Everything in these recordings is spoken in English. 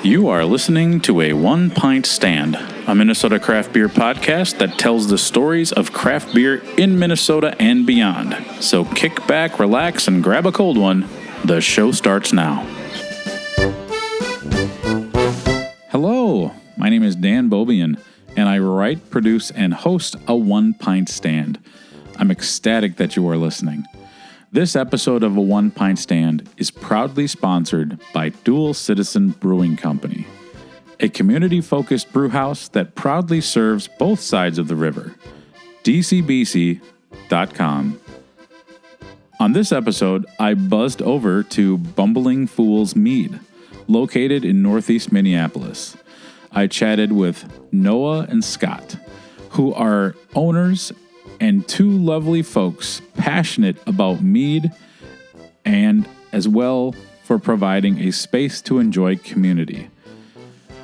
You are listening to a One Pint Stand, a Minnesota craft beer podcast that tells the stories of craft beer in Minnesota and beyond. So kick back, relax, and grab a cold one. The show starts now. Hello, my name is Dan Bobian, and I write, produce, and host a One Pint Stand. I'm ecstatic that you are listening. This episode of A One Pint Stand is proudly sponsored by Dual Citizen Brewing Company, a community-focused brewhouse that proudly serves both sides of the river. DCBC.com. On this episode, I buzzed over to Bumbling Fool's Mead, located in northeast Minneapolis. I chatted with Noah and Skot, who are owners and two lovely folks passionate about mead and as well for providing a space to enjoy community.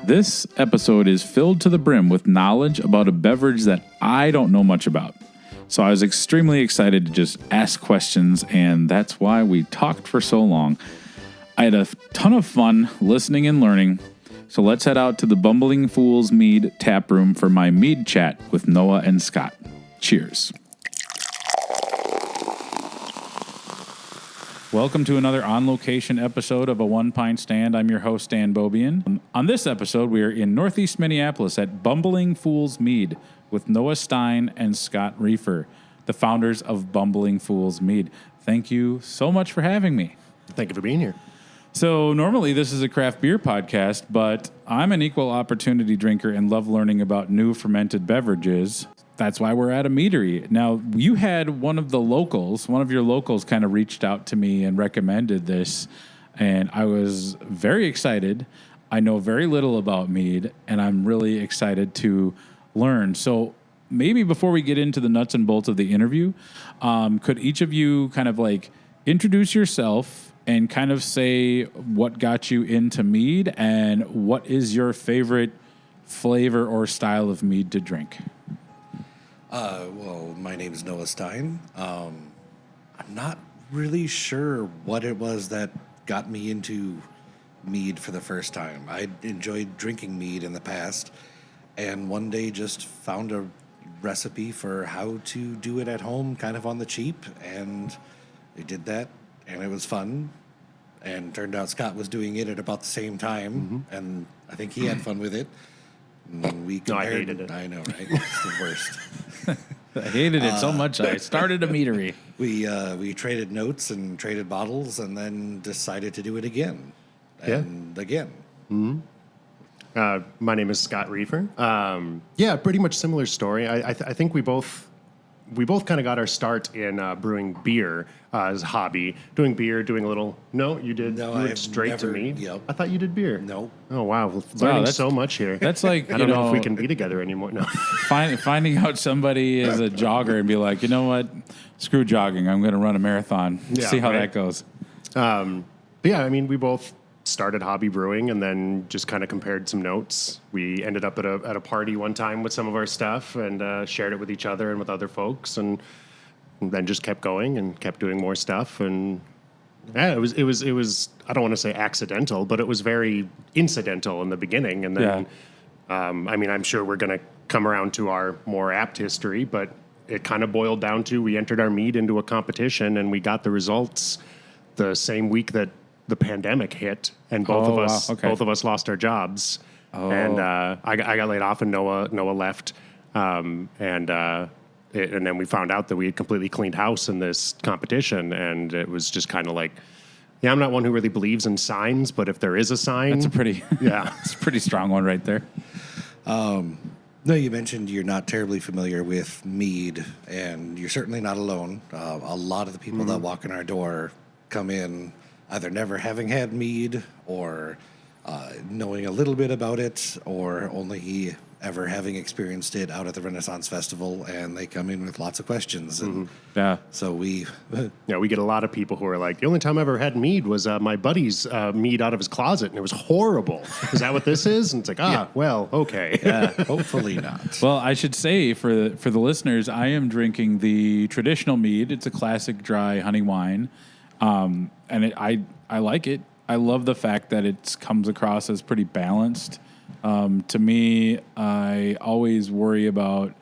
This episode is filled to the brim with knowledge about a beverage that I don't know much about. So I was extremely excited to just ask questions, and that's why we talked for so long. I had a ton of fun listening and learning. So let's head out to the Bumbling Fool's Mead tap room for my mead chat with Noah and Skot. Cheers. Welcome to another on-location episode of A One Pint Stand. I'm your host, Dan Bobian. On this episode, we are in northeast Minneapolis at Bumbling Fool's Mead with Noah Stein and Skot Reefer, the founders of Bumbling Fool's Mead. Thank you so much for having me. Thank you for being here. So normally this is a craft beer podcast, but I'm an equal opportunity drinker and love learning about new fermented beverages. That's why we're at a meadery. Now, you had one of your locals kind of reached out to me and recommended this, and I was very excited. I know very little about mead, and I'm really excited to learn. So maybe before we get into the nuts and bolts of the interview, could each of you kind of like introduce yourself and kind of say what got you into mead and what is your favorite flavor or style of mead to drink? Well, my name is Noah Stein. I'm not really sure what it was that got me into mead for the first time. I enjoyed drinking mead in the past, and one day just found a recipe for how to do it at home, kind of on the cheap, and I did that, and it was fun. And turned out Skot was doing it at about the same time, and I think he had fun with it. And we compared. No, I hated it. I know, right? It's the worst. I hated it so much I started a meadery. We traded notes and traded bottles, and then decided to do it again and again. Mm-hmm. My name is Skot Reefer. Pretty much similar story. I think we both kind of got our start in brewing beer as a hobby. Doing beer, doing a little. No, you did. No, you went I've straight never, to me. Yep. I thought you did beer. No. Oh wow, learning so much here. That's like I don't know if we can be together anymore. No. Finding out somebody is a jogger and be like, you know what, screw jogging. I'm going to run a marathon. See how that goes. We both started hobby brewing and then just kind of compared some notes. We ended up at a party one time with some of our stuff and shared it with each other and with other folks, and then just kept going and kept doing more stuff. And it was I don't want to say accidental, but it was very incidental in the beginning. And then I'm sure we're going to come around to our more apt history, but it kind of boiled down to we entered our mead into a competition and we got the results the same week that the pandemic hit, and both of us lost our jobs. And I got laid off, and Noah left, and then we found out that we had completely cleaned house in this competition, and it was just kind of like, I'm not one who really believes in signs, but if there is a sign, that's a pretty it's a pretty strong one right there. No, you mentioned you're not terribly familiar with mead, and you're certainly not alone. A lot of the people that walk in our door come in either never having had mead or knowing a little bit about it, or only ever having experienced it out at the Renaissance Festival, and they come in with lots of questions. And so we get a lot of people who are like, the only time I ever had mead was my buddy's mead out of his closet, and it was horrible. Is that what this is? And it's like, well, okay. Hopefully not. Well, I should say for the listeners, I am drinking the traditional mead. It's a classic dry honey wine. And I like it. I love the fact that it comes across as pretty balanced. To me, I always worry about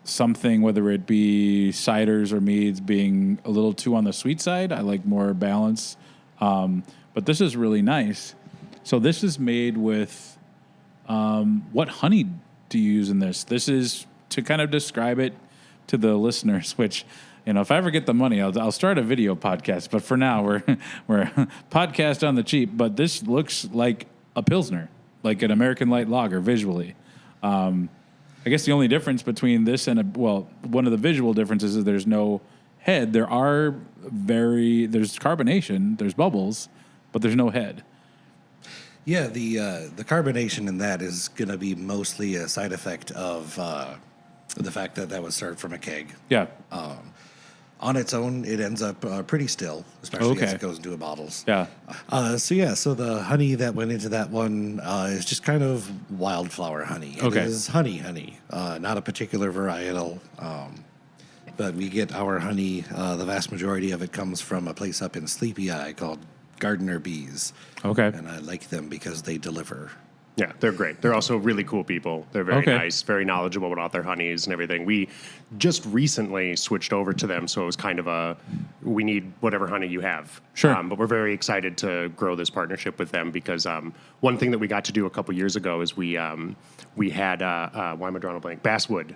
something, whether it be ciders or meads, being a little too on the sweet side. I like more balance. But this is really nice. So this is made with, what honey do you use in this? This is to kind of describe it to the listeners, which, if I ever get the money, I'll start a video podcast. But for now, we're podcast on the cheap. But this looks like a Pilsner, like an American light lager visually. I guess the only difference between this and one of the visual differences is there's no head. There's carbonation, there's bubbles, but there's no head. Yeah, the carbonation in that is going to be mostly a side effect of the fact that was served from a keg. Yeah. On its own, it ends up pretty still, especially as it goes into bottles. Yeah. So the honey that went into that one is just kind of wildflower honey. It is honey, not a particular varietal. But we get our honey, the vast majority of it comes from a place up in Sleepy Eye called Gardener Bees. Okay. And I like them because they deliver. Yeah, they're great. They're also really cool people. They're very nice, very knowledgeable about their honeys and everything. We just recently switched over to them, so it was kind of we need whatever honey you have. Sure. But we're very excited to grow this partnership with them because one thing that we got to do a couple years ago is we had, why am I drawing a blank? Basswood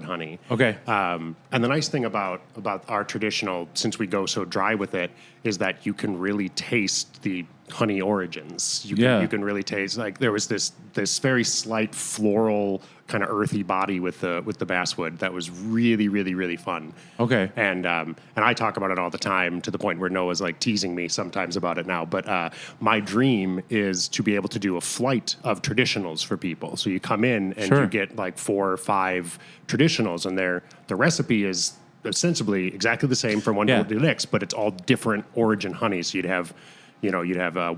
honey. Okay. And the nice thing about our traditional, since we go so dry with it, is that you can really taste the honey origins. You can really taste, like, there was this very slight floral kind of earthy body with the basswood that was really, really, really fun. Okay. And I talk about it all the time to the point where Noah's like teasing me sometimes about it now. But my dream is to be able to do a flight of traditionals for people. So you come in and you get like 4 or 5 traditionals, and the recipe is ostensibly exactly the same from one to the next, but it's all different origin honey. So you'd have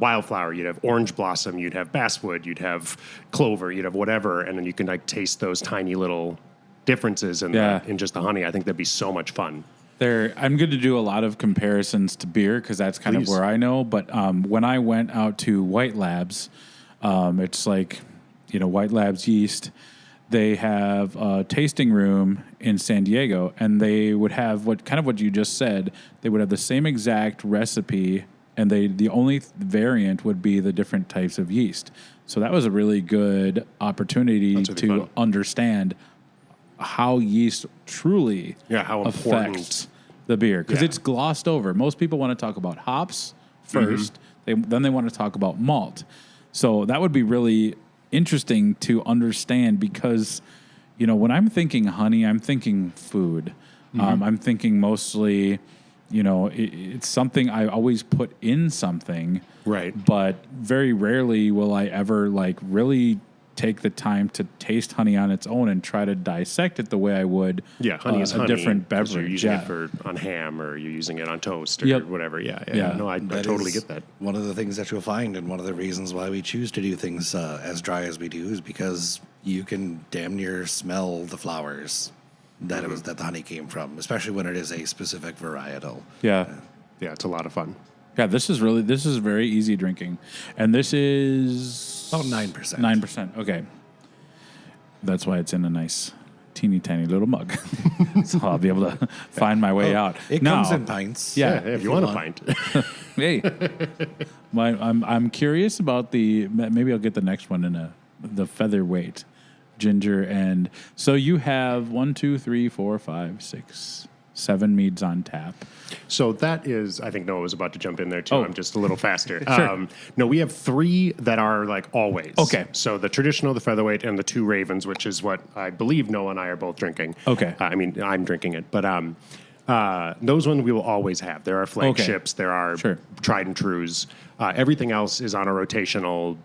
wildflower, you'd have orange blossom, you'd have basswood, you'd have clover, you'd have whatever, and then you can like taste those tiny little differences in just the honey. I think that'd be so much fun. I'm going to do a lot of comparisons to beer because that's kind of where I know. But when I went out to White Labs, it's like, White Labs yeast. They have a tasting room in San Diego, and they would have what you just said. They would have the same exact recipe, and the only variant would be the different types of yeast. So that was a really good opportunity to understand how yeast truly affects the beer, because it's glossed over. Most people want to talk about hops first, then they want to talk about malt. So that would be really interesting to understand because, when I'm thinking honey, I'm thinking food. I'm thinking mostly, it's something I always put in something. Right. But very rarely will I ever really take the time to taste honey on its own and try to dissect it the way I would honey is a different beverage. You're using it on ham, or you're using it on toast, or whatever. No, I totally get that. One of the things that you'll find, and one of the reasons why we choose to do things as dry as we do, is because you can damn near smell the flowers that the honey came from, especially when it is a specific varietal. Yeah, it's a lot of fun. Yeah, this is very easy drinking, and this is about 9%. 9%. Okay, that's why it's in a nice, teeny tiny little mug, so I'll be able to find my way out. It comes in pints. Yeah, if you want a pint. Hey, I'm curious about maybe I'll get the next one in the featherweight ginger, and so you have 1, 2, 3, 4, 5, 6, 7 meads on tap. So that is, I think Noah was about to jump in there too. I'm just a little faster. Sure. No, we have 3 that are like always. Okay. So the traditional, the featherweight, and the 2 ravens, which is what I believe Noah and I are both drinking. Okay. I mean, I'm drinking it, but those ones we will always have. There are flagships. There are tried and trues. Everything else is on a rotational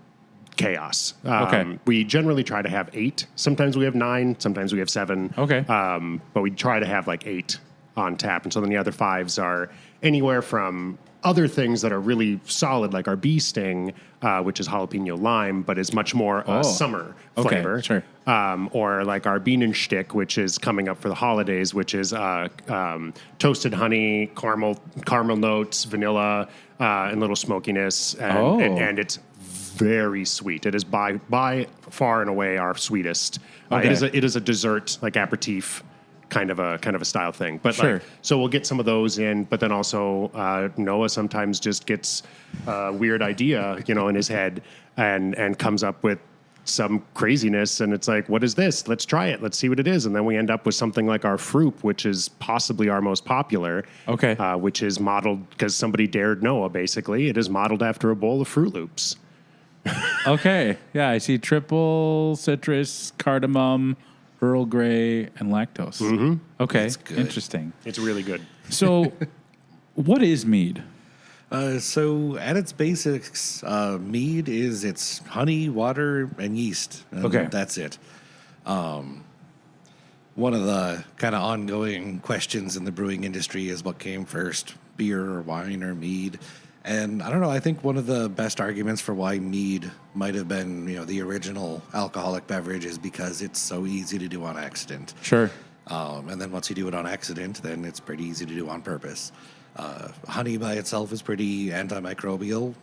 chaos. We generally try to have 8. Sometimes we have 9. Sometimes we have 7. Okay. But we try to have like 8 on tap, and so then the other 5s are anywhere from other things that are really solid, like our bee sting, which is jalapeno lime, but is much more summer flavor. Sure. Or like our Bienenstich, which is coming up for the holidays, which is toasted honey, caramel notes, vanilla, and little smokiness, and it's very sweet. It is by far and away our sweetest. Okay. It is a dessert, like aperitif kind of a style thing. But Sure. so we'll get some of those in, but then also Noah sometimes just gets a weird idea, in his head and comes up with some craziness, and it's like, what is this? Let's try it. Let's see what it is. And then we end up with something like our Froop, which is possibly our most popular. Okay. Which is modeled, because somebody dared Noah, basically. It is modeled after a bowl of Fruit Loops. Okay. Yeah, I see triple citrus, cardamom, Earl Grey, and lactose. Mm-hmm. Okay. That's good. Interesting. It's really good. So, what is mead? So at its basics, mead is it's honey, water, and yeast. And Okay. that's it. One of the kind of ongoing questions in the brewing industry is what came first, beer or wine or mead. And I don't know, I think one of the best arguments for why mead might have been, the original alcoholic beverage is because it's so easy to do on accident. Sure. And then once you do it on accident, then it's pretty easy to do on purpose. Honey by itself is pretty antimicrobial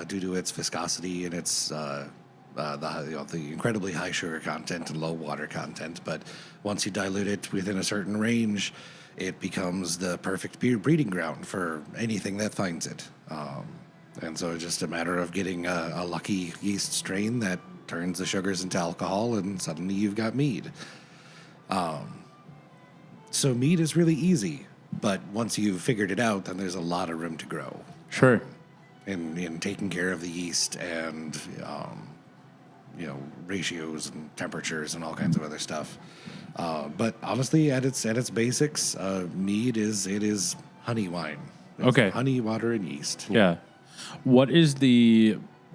due to its viscosity and its the incredibly high sugar content and low water content. But once you dilute it within a certain range, it becomes the perfect beer breeding ground for anything that finds it. And so it's just a matter of getting a lucky yeast strain that turns the sugars into alcohol, and suddenly you've got mead. So mead is really easy, but once you've figured it out, then there's a lot of room to grow. Sure. In taking care of the yeast and ratios and temperatures and all kinds of other stuff. But honestly, at its basics, mead is honey wine. It's Okay. honey, water, and yeast. Yeah. What is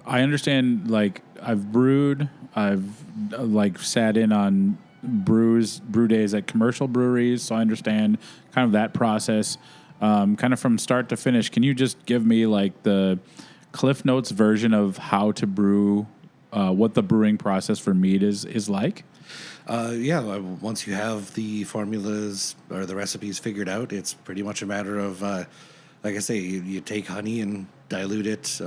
I understand, like, I've brewed, I've sat in on brew days at commercial breweries, so I understand kind of that process, kind of from start to finish. Can you just give me like the Cliff Notes version of how to brew, what the brewing process for mead is like? Once you have the formulas or the recipes figured out, it's pretty much a matter of, like I say, you take honey and dilute it,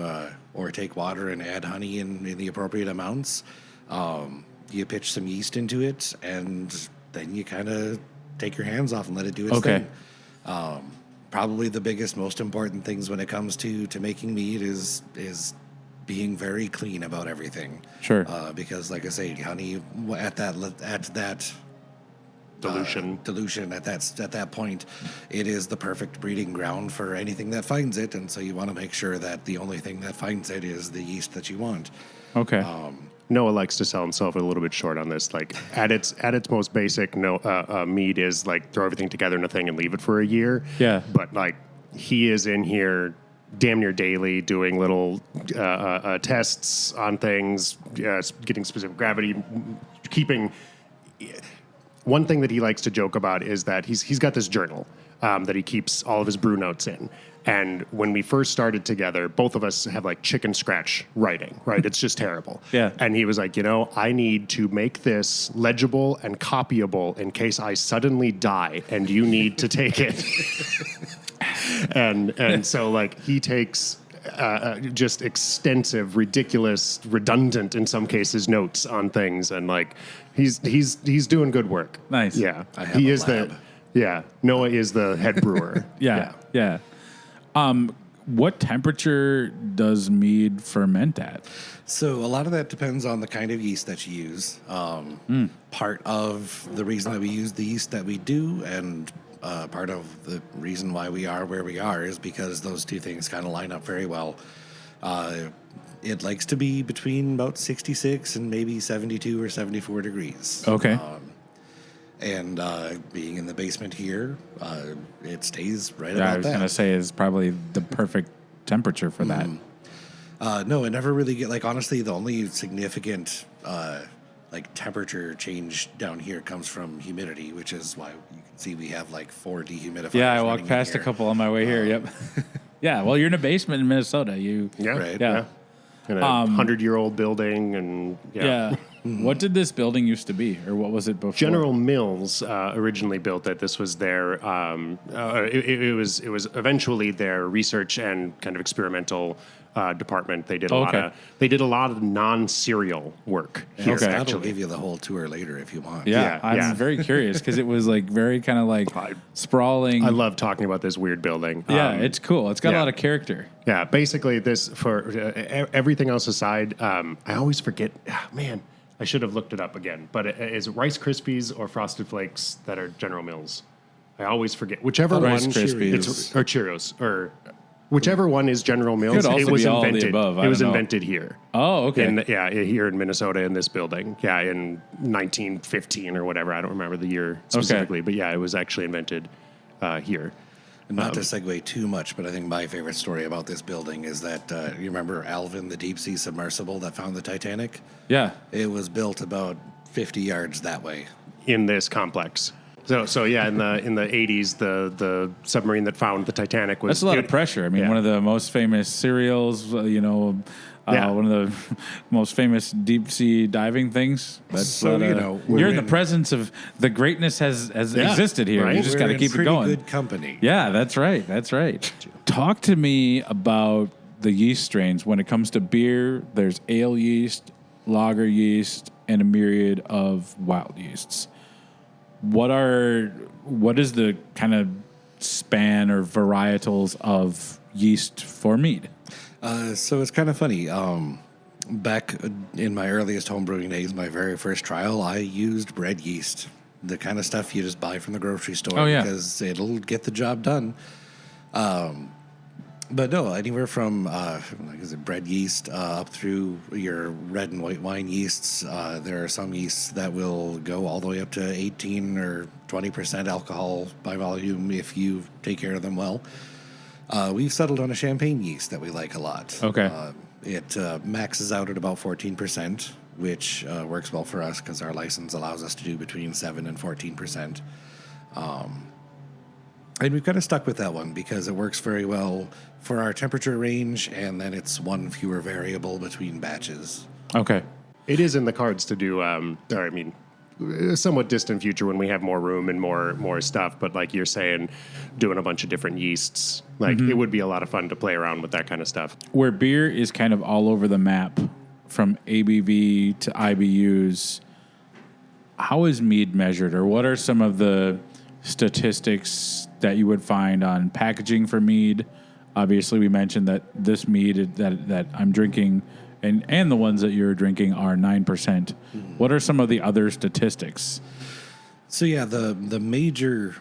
or take water and add honey in the appropriate amounts. You pitch some yeast into it, and then you kind of take your hands off and let it do its thing. Probably the biggest, most important things when it comes to making mead is being very clean about everything. Sure. Because, like I say, honey at that dilution at that point, it is the perfect breeding ground for anything that finds it, and so you want to make sure that the only thing that finds it is the yeast that you want. Okay. Noah likes to sell himself a little bit short on this. Like at its most basic, mead is like throw everything together in a thing and leave it for a year. Yeah. But like he is in here damn near daily doing little tests on things, getting specific gravity, keeping. One thing that he likes to joke about is that he's got this journal that he keeps all of his brew notes in. And when we first started together, both of us have like chicken scratch writing, right? It's just terrible. Yeah. And he was like, I need to make this legible and copyable in case I suddenly die and you need to take it. and so like he takes just extensive, ridiculous, redundant in some cases notes on things, and like he's doing good work. Nice. Yeah. I have a lab. Noah is the head brewer. Yeah. What temperature does mead ferment at? So a lot of that depends on the kind of yeast that you use. Part of the reason that we use the yeast that we do, and part of the reason why we are where we are, is because those two things kind of line up very well. It likes to be between about 66 and maybe 72 or 74 degrees. Okay. And being in the basement here, it stays right I about was that. going to say is probably the perfect temperature for that. No, it never really honestly, the only significant temperature change down here comes from humidity, which is why you can see we have 4 dehumidifiers. Yeah, I walked running in past a here. couple on my way here. Yep. Yeah, well, you're in a basement in Minnesota. Yeah. Right. Yeah. In a 100-year-old building, and Yeah. What did this building used to be, or what was it before? General Mills originally built it. This was their. It was eventually their research and kind of experimental department. They did a lot of non-serial work here. Okay. I'll Actually, give you the whole tour later if you want. Yeah, I'm yeah. very curious because it was like very kind of like sprawling. I love talking about this weird building. Yeah, it's cool. It's got a yeah. lot of character. Yeah, basically, this for everything else aside, I always forget. Man, I should have looked it up again. But is it Rice Krispies or Frosted Flakes that are General Mills? I always forget. Whichever one, Rice Krispies. or Cheerios, or whichever one is General Mills. Could also it was be all of the invented. above. I It was don't know. invented here. Oh, okay. Here in Minnesota in this building. Yeah, in 1915 or whatever. I don't remember the year specifically, but yeah, it was actually invented here. Not to segue too much, but I think my favorite story about this building is that you remember Alvin, the deep sea submersible that found the Titanic? Yeah. It was built about 50 yards that way. In this complex. So yeah, in the 80s, the submarine that found the Titanic was That's a lot of pressure. I mean, Yeah. one of the most famous serials, one of the most famous deep sea diving things. That's So, we're you're in the in- presence of the greatness has existed here. right? You just We're got to in keep it pretty going. good company. Yeah, that's right. That's right. Talk to me about the yeast strains. When it comes to beer, there's ale yeast, lager yeast, and a myriad of wild yeasts. What is the kind of span or varietals of yeast for mead? So it's kind of funny. Back in my earliest homebrewing days, my very first trial, I used bread yeast, the kind of stuff you just buy from the grocery store Oh, yeah. because it'll get the job done. But no, anywhere from bread yeast up through your red and white wine yeasts. There are some yeasts that will go all the way up to 18 or 20% alcohol by volume if you take care of them well. We've settled on a champagne yeast that we like a lot. Okay. It maxes out at about 14%, which works well for us because our license allows us to do between 7 and 14%. And we've kind of stuck with that one because it works very well for our temperature range, and then it's one fewer variable between batches. Okay. It is in the cards to do. A somewhat distant future when we have more room and more stuff. But like you're saying, doing a bunch of different yeasts, like it would be a lot of fun to play around with that kind of stuff. Where beer is kind of all over the map from ABV to IBUs, how is mead measured, or what are some of the statistics that you would find on packaging for mead? Obviously, we mentioned that this mead that I'm drinking and the ones that you're drinking are 9%. What are some of the other statistics? So yeah, the major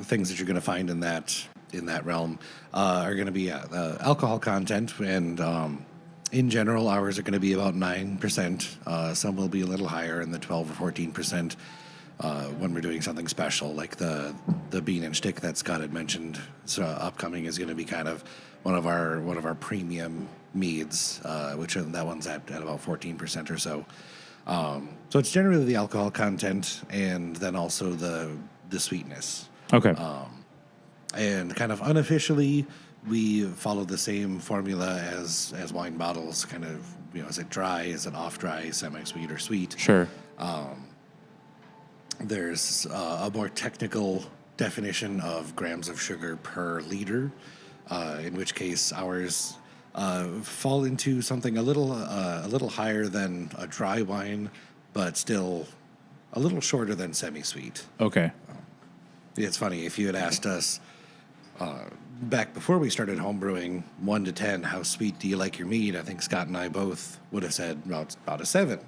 things that you're going to find in that realm are going to be alcohol content, and in general, ours are going to be about 9%. Some will be a little higher in the 12 or 14%. When we're doing something special, like the bean and stick that Scott had mentioned, so upcoming is going to be kind of one of our premium meads, which that one's at about 14% or so. So it's generally the alcohol content and then also the sweetness. Okay. And kind of unofficially, we follow the same formula as wine bottles. Kind of, is it dry? Is it off dry? Semi-sweet or sweet? Sure. There's a more technical definition of grams of sugar per liter, in which case ours fall into something a little higher than a dry wine, but still a little shorter than semi-sweet. Okay. It's funny, if you had asked us back before we started homebrewing, 1 to 10, how sweet do you like your mead? I think Scott and I both would have said, well, it's about a 7.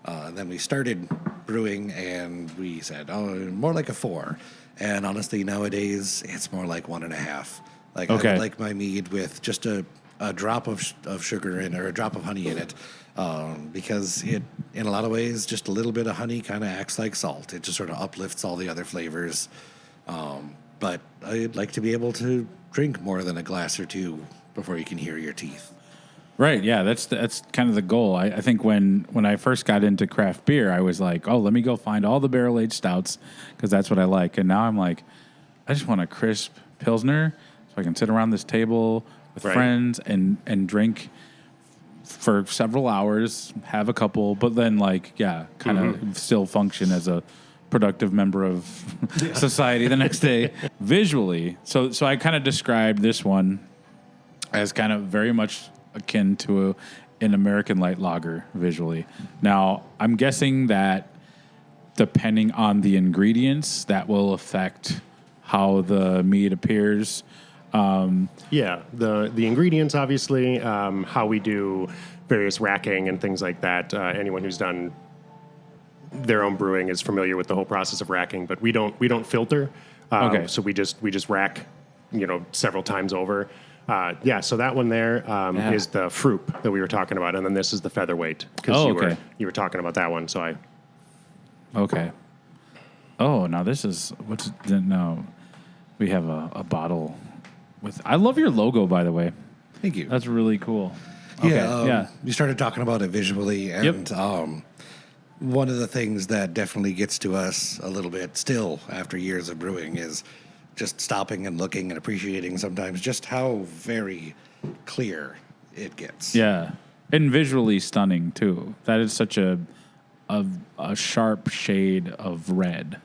And then we started brewing, and we said, more like a 4. And honestly, nowadays, it's more like 1.5. Like, Okay. I would like my mead with just a drop of sugar in, or a drop of honey in it, because it, in a lot of ways, just a little bit of honey kind of acts like salt. It just sort of uplifts all the other flavors. But I'd like to be able to drink more than a glass or two before you can hear your teeth. Right, yeah, that's kind of the goal. I think when I first got into craft beer, I was like, oh, let me go find all the barrel-aged stouts because that's what I like. And now I'm like, I just want a crisp Pilsner, so I can sit around this table with Right. friends and drink for several hours, have a couple, but then kind of still function as a productive member of society the next day. Visually, so I kind of described this one as kind of very much akin to an American light lager visually. Now, I'm guessing that depending on the ingredients, that will affect how the mead appears. Yeah, the ingredients, obviously, how we do various racking and things like that. Anyone who's done their own brewing is familiar with the whole process of racking, but we don't filter. Okay. So we just rack, several times over. So that one there is the fruit that we were talking about, and then this is the featherweight because you were talking about that one. So I. Okay. Oh, now this is no. We have a bottle with. I love your logo, by the way. Thank you. That's really cool. Yeah, you started talking about it visually, and one of the things that definitely gets to us a little bit still after years of brewing is just stopping and looking and appreciating sometimes just how very clear it gets. Yeah, and visually stunning too. That is such a sharp shade of red.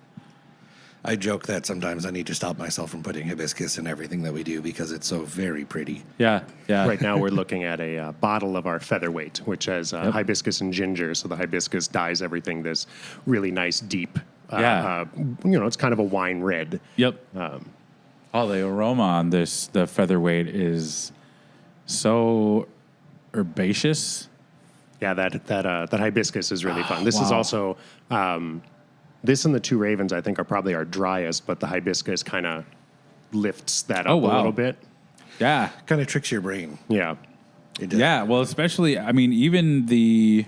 I joke that sometimes I need to stop myself from putting hibiscus in everything that we do because it's so very pretty. Yeah. Right now we're looking at a bottle of our featherweight, which has hibiscus and ginger. So the hibiscus dyes everything this really nice, deep. It's kind of a wine red. Yep. The aroma on the featherweight is so herbaceous. Yeah, that hibiscus is really fun. This is also this and the Two Ravens, I think, are probably our driest, but the hibiscus kind of lifts that up a little bit. Yeah. Kind of tricks your brain. Yeah. It does. Yeah, well, especially, even the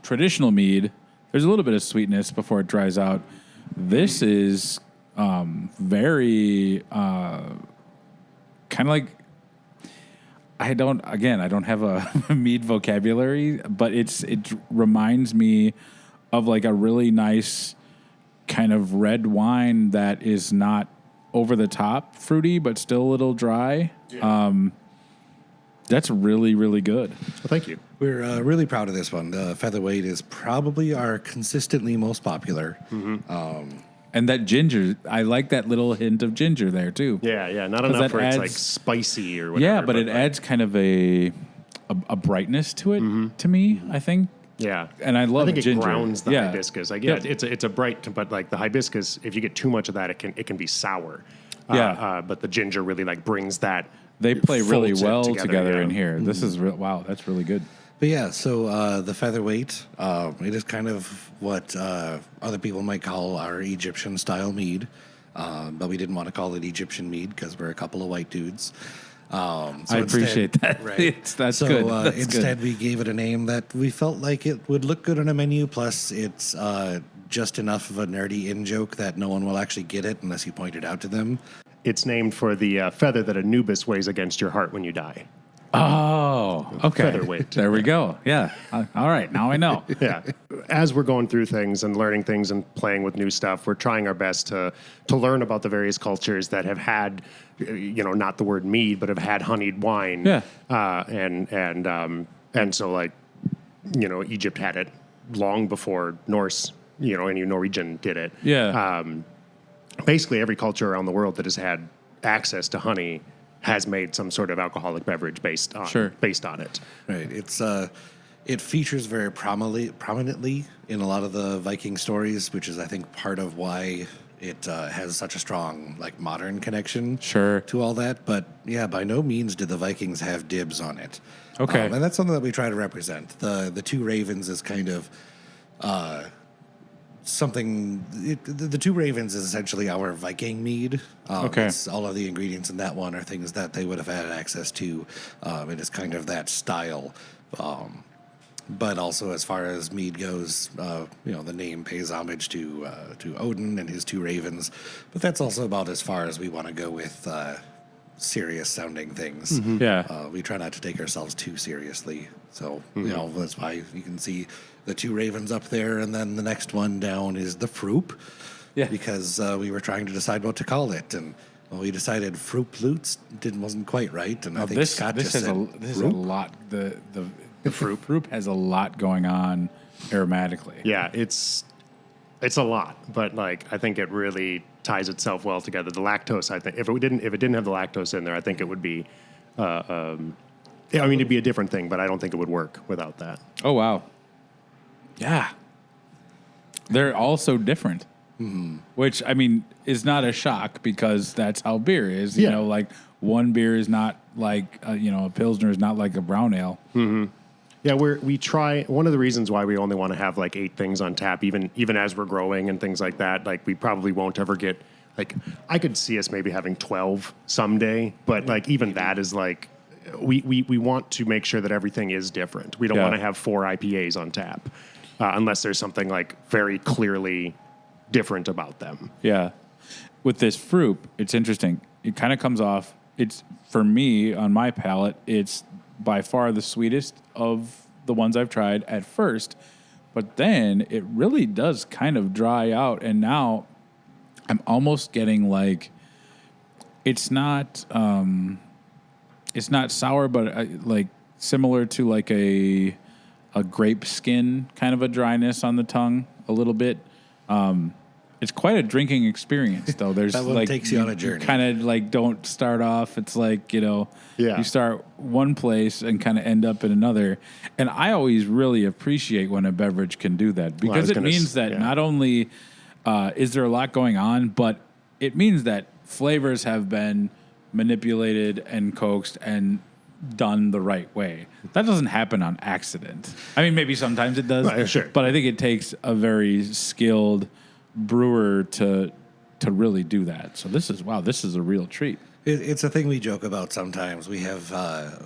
traditional mead, there's a little bit of sweetness before it dries out. This is very kind of like, I don't have a mead vocabulary, but it reminds me of like a really nice kind of red wine that is not over the top fruity, but still a little dry. Yeah. That's really, really good. Well, thank you. We're really proud of this one. The featherweight is probably our consistently most popular. Mm-hmm. And that ginger, I like that little hint of ginger there too. Yeah. Not enough where it's like spicy or whatever. Yeah, but it adds kind of a brightness to it to me, I think. Yeah, and I think it ginger. grounds the hibiscus. It's a bright, but like the hibiscus, if you get too much of that, it can be sour. But the ginger really like brings that. They play really well together yeah. in here. Mm-hmm. This is wow, that's really good. But yeah, so the featherweight, it is kind of what other people might call our Egyptian style mead, but we didn't want to call it Egyptian mead because we're a couple of white dudes. I appreciate that. Right. That's good. That's instead, good. we gave it a name that we felt like it would look good on a menu. Plus, it's just enough of a nerdy in-joke that no one will actually get it unless you point it out to them. It's named for the feather that Anubis weighs against your heart when you die. Oh, okay. Featherweight. There we go. Yeah. All right. Now I know. Yeah. As we're going through things and learning things and playing with new stuff, we're trying our best to learn about the various cultures that have had, not the word mead, but have had honeyed wine. Yeah. And so like, Egypt had it long before Norse, any Norwegian did it. Yeah. Basically every culture around the world that has had access to honey has made some sort of alcoholic beverage based on it. Right. It features very prominently in a lot of the Viking stories, which is, I think, part of why it has such a strong, modern connection to all that. But, yeah, by no means did the Vikings have dibs on it. Okay. And that's something that we try to represent. The Two Ravens is kind of something. The Two Ravens is essentially our Viking mead. It's all of the ingredients in that one are things that they would have had access to. It is kind of that style. But also, as far as mead goes, the name pays homage to Odin and his two ravens. But that's also about as far as we want to go with serious sounding things. Mm-hmm. Yeah. We try not to take ourselves too seriously. So, that's why you can see the Two Ravens up there, and then the next one down is the Froop. Yeah. Because we were trying to decide what to call it. And Well, we decided Fruit Loops wasn't quite right, and I think Scott this just has said this is a lot. The fruit has a lot going on aromatically. Yeah, it's a lot, but like I think it really ties itself well together. The lactose, I think, if it didn't have the lactose in there, I think it would be. Yeah, I mean, it'd be a different thing, but I don't think it would work without that. Oh wow. Yeah. They're all so different. Which, I mean, is not a shock because that's how beer is. You know, like one beer is not like, a Pilsner is not like a brown ale. Mm-hmm. Yeah, we try. One of the reasons why we only want to have like 8 things on tap, even as we're growing and things like that, like we probably won't ever get, like, I could see us maybe having 12 someday, but like even that is like, we want to make sure that everything is different. We don't want to have 4 IPAs on tap unless there's something like very clearly different about them. Yeah. With this fruit, it's interesting. It kind of comes off, it's, for me, on my palate, it's by far the sweetest of the ones I've tried at first, but then it really does kind of dry out, and now I'm almost getting like, it's not sour, but like similar to like a grape skin kind of a dryness on the tongue a little bit. It's quite a drinking experience, though. There's that one like takes you on a journey. Kind of like don't start off. It's like you start one place and kind of end up in another. And I always really appreciate when a beverage can do that because it means that not only is there a lot going on, but it means that flavors have been manipulated and coaxed and done the right way. That doesn't happen on accident. I mean, maybe sometimes it does, right, sure. But I think it takes a very skilled brewer to really do that. So this is a real treat. It's a thing we joke about sometimes. We have a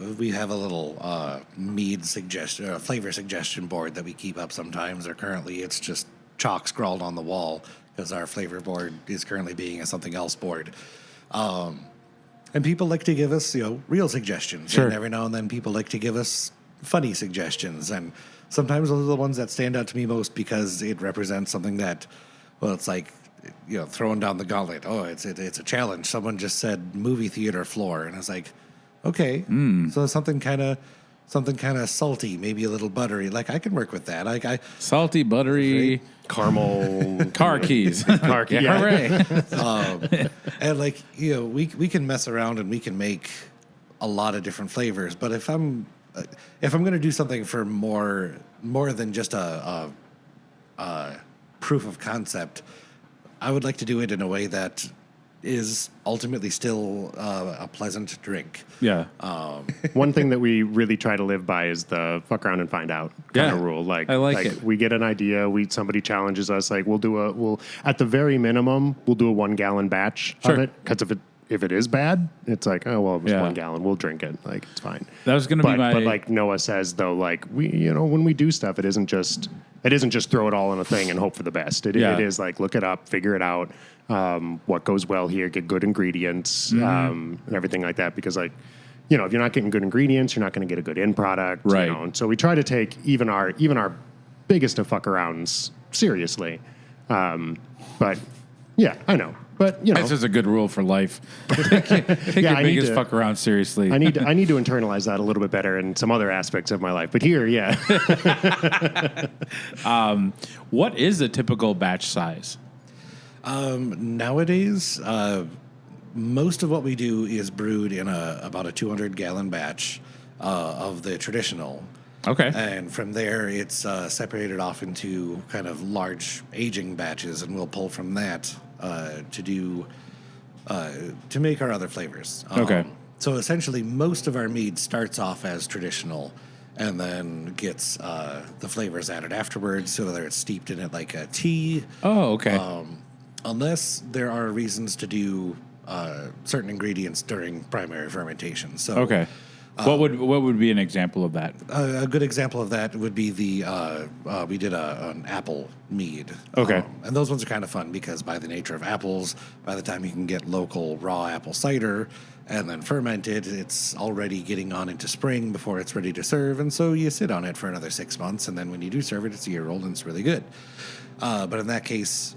little mead suggestion, flavor suggestion board that we keep up sometimes. Or currently, it's just chalk scrawled on the wall because our flavor board is currently being a something else board. And people like to give us, real suggestions. Sure. And every now and then, people like to give us funny suggestions. And sometimes those are the ones that stand out to me most because it represents something that, well, it's like, throwing down the gauntlet. Oh, it's a challenge. Someone just said movie theater floor, and I was like, okay, so something kind of salty, maybe a little buttery. Like I can work with that. Salty, buttery, caramel, car keys, hooray! And like we can mess around and we can make a lot of different flavors. But if I'm going to do something for more than just a proof of concept, I would like to do it in a way that is ultimately still a pleasant drink. Yeah. One thing that we really try to live by is the fuck around and find out kind of rule. Like, I like it. We get an idea, somebody challenges us, like we'll at the very minimum, we'll do a 1 gallon batch of it. Because if it is bad, it's like, oh, well, it was 1 gallon. We'll drink it. Like, it's fine. That was going to be my... But like Noah says, though, like, when we do stuff, it isn't just throw it all in a thing and hope for the best. It is like, look it up, figure it out, what goes well here, get good ingredients, and everything like that. Because, like, if you're not getting good ingredients, you're not going to get a good end product. Right. And so we try to take even our biggest of fuck arounds seriously. But, yeah, I know. But this is a good rule for life. Take your biggest fuck around seriously. I need to internalize that a little bit better in some other aspects of my life. But here, yeah. What is a typical batch size? Nowadays, most of what we do is brewed in about a 200-gallon batch of the traditional. Okay. And from there, it's separated off into kind of large aging batches, and we'll pull from that to make our other flavors. Okay. So essentially, most of our mead starts off as traditional, and then gets the flavors added afterwards. So whether it's steeped in it like a tea. Oh, okay. Unless there are reasons to do certain ingredients during primary fermentation. So okay. What would be an example of that? A good example of that would be we did an apple mead. Okay. And those ones are kind of fun because by the nature of apples, by the time you can get local raw apple cider and then ferment it, it's already getting on into spring before it's ready to serve. And so you sit on it for another 6 months. And then when you do serve it, it's a year old and it's really good. But in that case,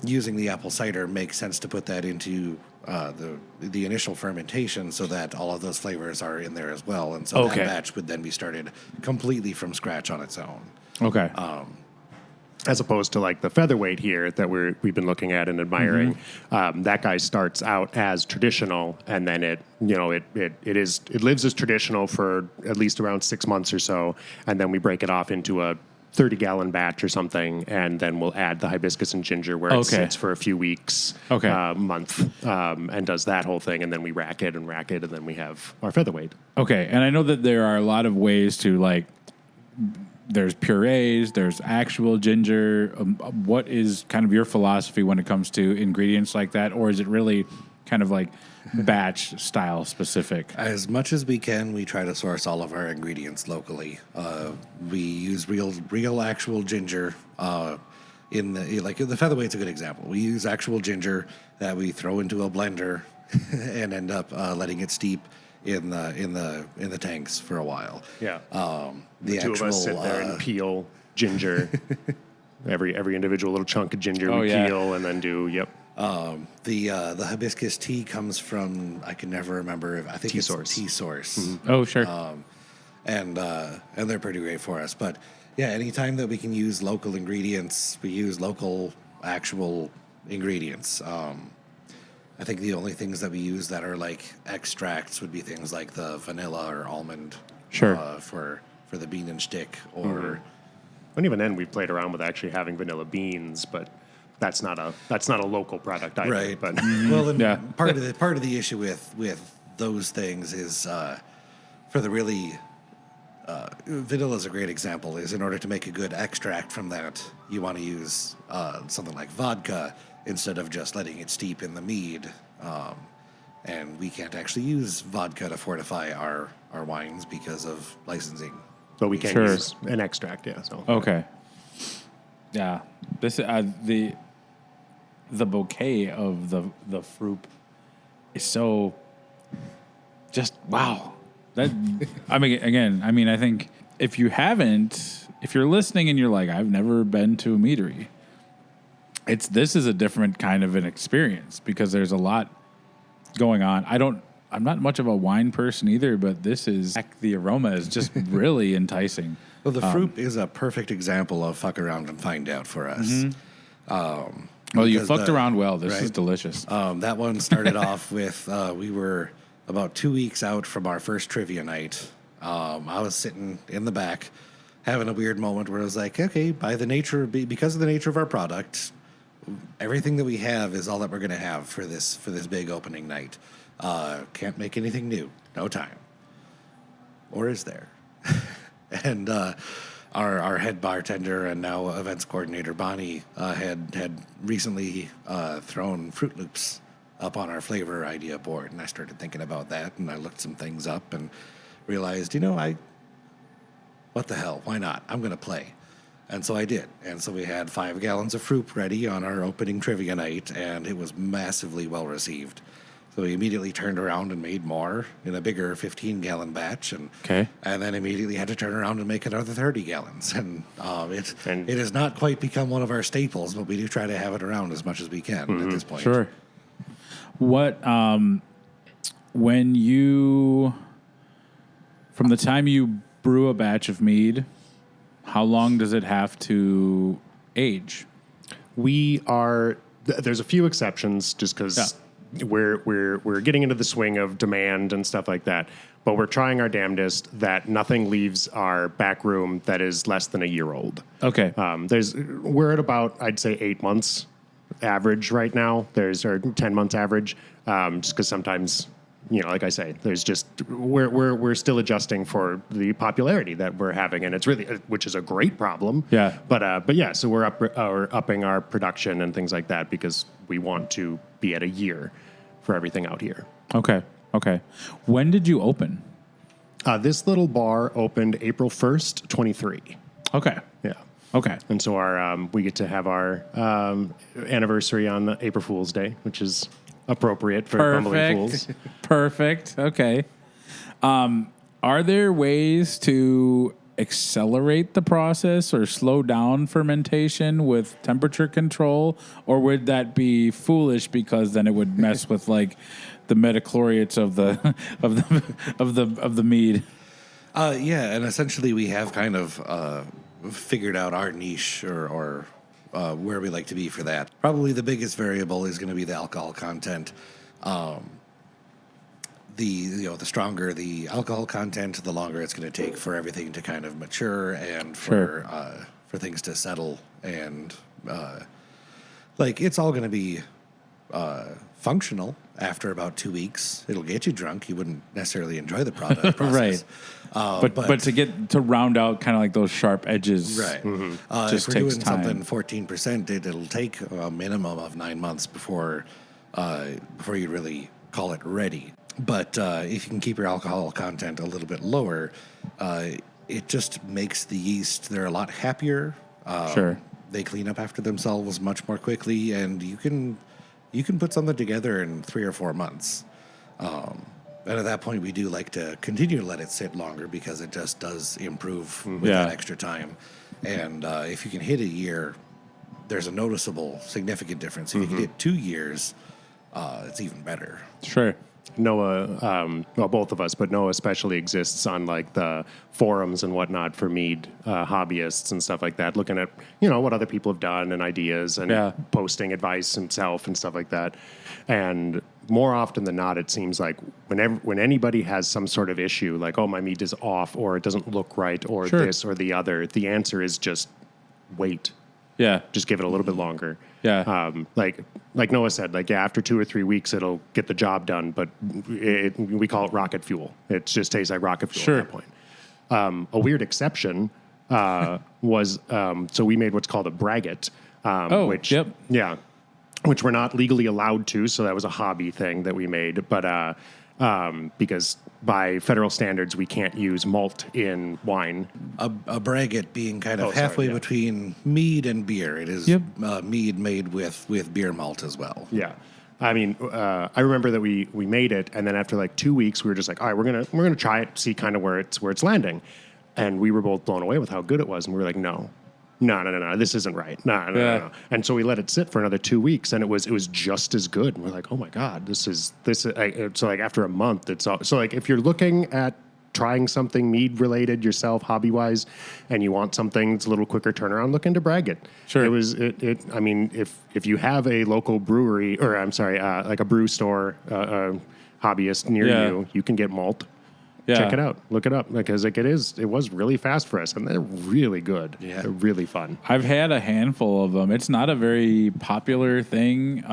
using the apple cider makes sense to put that into the initial fermentation, so that all of those flavors are in there as well, and so that batch would then be started completely from scratch on its own. Okay. As opposed to like the featherweight here that we've been looking at and admiring, that guy starts out as traditional, and then it lives as traditional for at least around 6 months or so, and then we break it off into a 30-gallon batch or something, and then we'll add the hibiscus and ginger where it sits for a few weeks, month, and does that whole thing, and then we rack it, and then we have our featherweight. Okay, and I know that there are a lot of ways to like. There's purees, there's actual ginger. What is kind of your philosophy when it comes to ingredients like that? Or is it really kind of like batch style specific? As much as we can, we try to source all of our ingredients locally. We use real actual ginger. The featherweight's a good example. We use actual ginger that we throw into a blender and end up letting it steep in the tanks for a while. Yeah. The two of us sit there and peel ginger. every individual little chunk of ginger we peel and then do. Yep. The hibiscus tea comes from, I can never remember. I think it's Tea Source. Mm-hmm. Oh, sure. And they're pretty great for us. But yeah, anytime that we can use local ingredients, we use local actual ingredients. I think the only things that we use that are like extracts would be things like the vanilla or almond. Sure. For the bean and stick, or and even then we've played around with actually having vanilla beans, but that's not a local product either. Right. But part of the issue with those things is for the really vanilla is a great example. Is in order to make a good extract from that, you want to use something like vodka instead of just letting it steep in the mead. And we can't actually use vodka to fortify our wines because of licensing. But we can use an extract, yeah. So. Okay. Yeah. This the bouquet of the fruit is so just wow. That I think if you're listening and you're like, I've never been to a meadery, this is a different kind of an experience because there's a lot going on. I'm not much of a wine person either, but the aroma is just really enticing. Well, the fruit is a perfect example of fuck around and find out for us. Mm-hmm. You fucked around well. This is delicious. That one started off with, we were about 2 weeks out from our first trivia night. I was sitting in the back having a weird moment where I was like, okay, because of the nature of our product, everything that we have is all that we're going to have for this big opening night. Can't make anything new. No time. Or is there? And our head bartender and now events coordinator, Bonnie, had recently thrown Fruit Loops up on our flavor idea board. And I started thinking about that, and I looked some things up and realized, what the hell? Why not? I'm going to play. And so I did. And so we had 5 gallons of fruit ready on our opening trivia night, and it was massively well received. So we immediately turned around and made more in a bigger 15-gallon batch, and then immediately had to turn around and make another 30 gallons. And it has not quite become one of our staples, but we do try to have it around as much as we can at this point. Sure. What from the time you brew a batch of mead, how long does it have to age? There's a few exceptions just because we're getting into the swing of demand and stuff like that, but we're trying our damnedest that nothing leaves our back room that is less than a year old. Okay. We're at about, I'd say, 8 months average right now. There's our 10 months average, just because sometimes, like I say, there's just we're still adjusting for the popularity that we're having, and it's really, which is a great problem. Yeah. But yeah, so we're upping our production and things like that because we want to be at a year for everything out here. Okay. When did you open? This little bar opened April 1st, 23. Okay. Yeah. Okay. And so we get to have our anniversary on April Fool's Day, which is appropriate for Bumbling Fools. Perfect. Okay. Are there ways to accelerate the process or slow down fermentation with temperature control, or would that be foolish because then it would mess with like the metachloriates of the of the mead? Yeah, and essentially we have kind of figured out our niche or where we like to be for that. Probably the biggest variable is going to be the alcohol content. The stronger the alcohol content, the longer it's going to take for everything to kind of mature and for things to settle, and it's all going to be functional after about 2 weeks. It'll get you drunk. You wouldn't necessarily enjoy the product process. Right. But to round out kind of like those sharp edges, right? Just if we're takes doing time. something 14%, it'll take a minimum of 9 months before you really call it ready. But if you can keep your alcohol content a little bit lower, it just makes the yeast, they're a lot happier. Sure. They clean up after themselves much more quickly, and you can put something together in 3 or 4 months. And at that point, we do like to continue to let it sit longer because it just does improve with that extra time. And if you can hit a year, there's a noticeable, significant difference. If you can hit 2 years, it's even better. Sure. Noah, well, both of us, but Noah especially exists on like the forums and whatnot for mead hobbyists and stuff like that, looking at, what other people have done and ideas and posting advice himself and stuff like that. And more often than not, it seems like when anybody has some sort of issue, like, oh, my mead is off or it doesn't look right or this or the other, the answer is just wait. Yeah. Just give it a little bit longer. Yeah. Like Noah said, after 2 or 3 weeks, it'll get the job done. But we call it rocket fuel. It just tastes like rocket fuel at that point. A weird exception was so we made what's called a braggot. Which we're not legally allowed to. So that was a hobby thing that we made. But because by federal standards, we can't use malt in wine. A braggot being kind of halfway between mead and beer. It is mead made with beer malt as well. Yeah. I mean, I remember that we made it, and then after like 2 weeks, we were just like, all right, we're gonna try it, see kind of where it's landing, and we were both blown away with how good it was, and we were like, no, this isn't right, no. And so we let it sit for another 2 weeks, and it was just as good. And we're like, oh my god, this is. So like after a month, it's all, so like if you're looking at trying something mead related yourself, hobby wise, and you want something that's a little quicker turnaround, look into Braggot. Sure. I mean, if you have a local brewery, or I'm sorry, like a brew store, hobbyist near you, you can get malt. Yeah. Check it out. Look it up because it was really fast for us, and they're really good. Yeah. They're really fun. I've had a handful of them. It's not a very popular thing.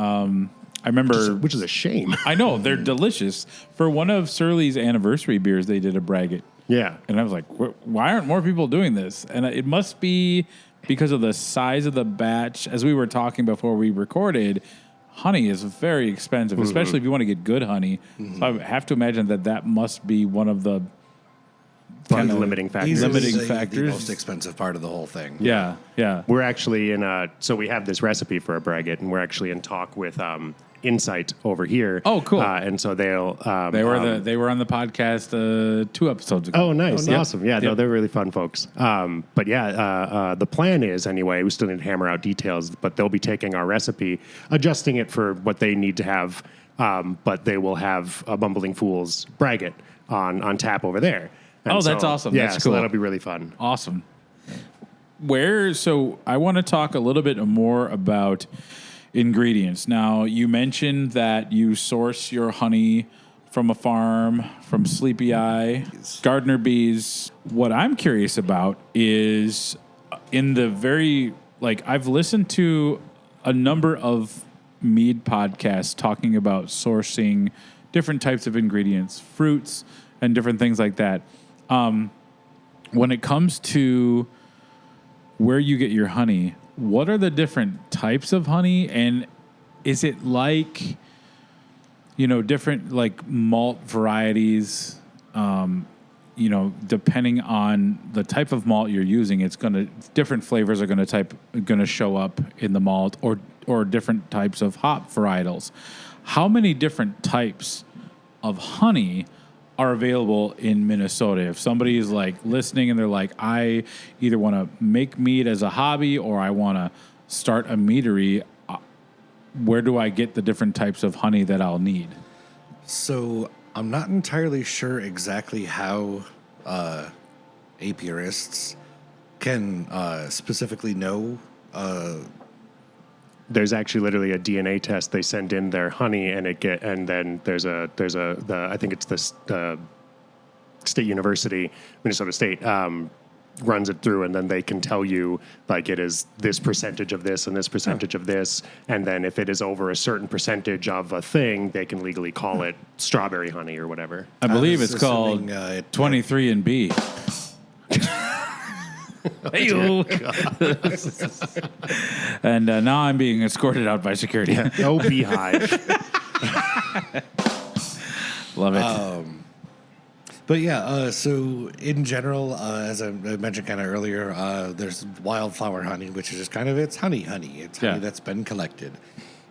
I remember... Which is a shame. I know. They're delicious. For one of Surly's anniversary beers, they did a braggot. Yeah. And I was like, why aren't more people doing this? And it must be because of the size of the batch. As we were talking before we recorded, honey is very expensive, especially if you want to get good honey. Mm-hmm. So I have to imagine that must be one of the kind of limiting factors. The most expensive part of the whole thing. Yeah. We're actually so we have this recipe for a braggot, and we're actually in talk with Insight over here. Oh, cool! And so they were on the podcast 2 episodes ago. Oh, nice, awesome. Yeah, no, they're really fun folks. But the plan is anyway. We still need to hammer out details, but they'll be taking our recipe, adjusting it for what they need to have. But they will have a Bumbling Fools braggot on tap over there. And that's awesome. Yeah, that's so cool. That'll be really fun. Awesome. So I want to talk a little bit more about ingredients. Now, you mentioned that you source your honey from a farm, from Sleepy Eye, Gardener Bees. What I'm curious about is in the I've listened to a number of mead podcasts talking about sourcing different types of ingredients, fruits, and different things like that. When it comes to where you get your honey, what are the different types of honey? And is it different malt varieties, depending on the type of malt you're using, different flavors are going to show up in the malt or different types of hop varietals. How many different types of honey are available in Minnesota. If somebody is like listening and they're like, I either want to make mead as a hobby or I want to start a meadery, where do I get the different types of honey that I'll need? So I'm not entirely sure exactly how apiarists can specifically know. There's actually literally a DNA test. They send in their honey, and then there's I think it's the State University, Minnesota State, runs it through, and then they can tell you like it is this percentage of this and this percentage of this, and then if it is over a certain percentage of a thing, they can legally call it strawberry honey or whatever. I believe it's assuming, called 23andB. Hey, and now I'm being escorted out by security. No beehive. Love it. But yeah, so in general, as I mentioned kind of earlier, there's wildflower honey, which is just kind of it's honey. It's honey that's been collected.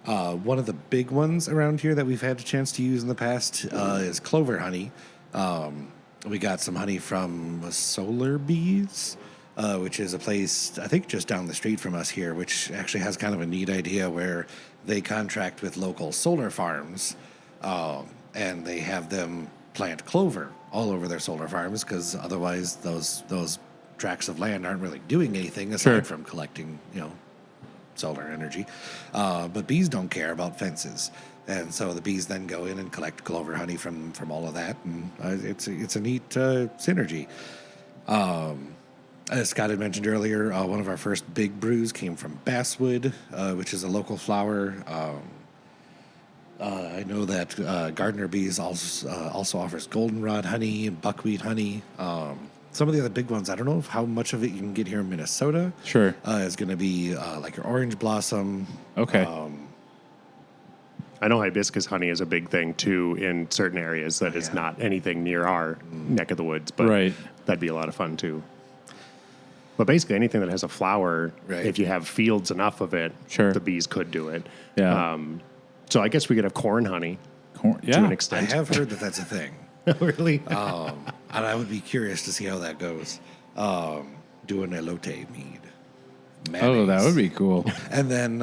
One of the big ones around here that we've had a chance to use in the past is clover honey. We got some honey from Solar Bees, which is a place, I think, just down the street from us here, which actually has kind of a neat idea where they contract with local solar farms, and they have them plant clover all over their solar farms, because otherwise those tracts of land aren't really doing anything aside from collecting, solar energy. But bees don't care about fences. And so the bees then go in and collect clover honey from all of that, and it's a neat synergy. As Scott had mentioned earlier, one of our first big brews came from basswood, which is a local flower. I know that Gardner Bees also offers goldenrod honey and buckwheat honey. Some of the other big ones, I don't know how much of it you can get here in Minnesota. Sure. Is going to be like your orange blossom. Okay. I know hibiscus honey is a big thing too in certain areas that is not anything near our neck of the woods, but that'd be a lot of fun too. But basically anything that has a flower, if you have fields enough of it, the bees could do it. Yeah. So I guess we could have corn honey to an extent. I have heard that that's a thing. Really? And I would be curious to see how that goes. Doing elote mead. Mayonnaise. Oh, that would be cool. And then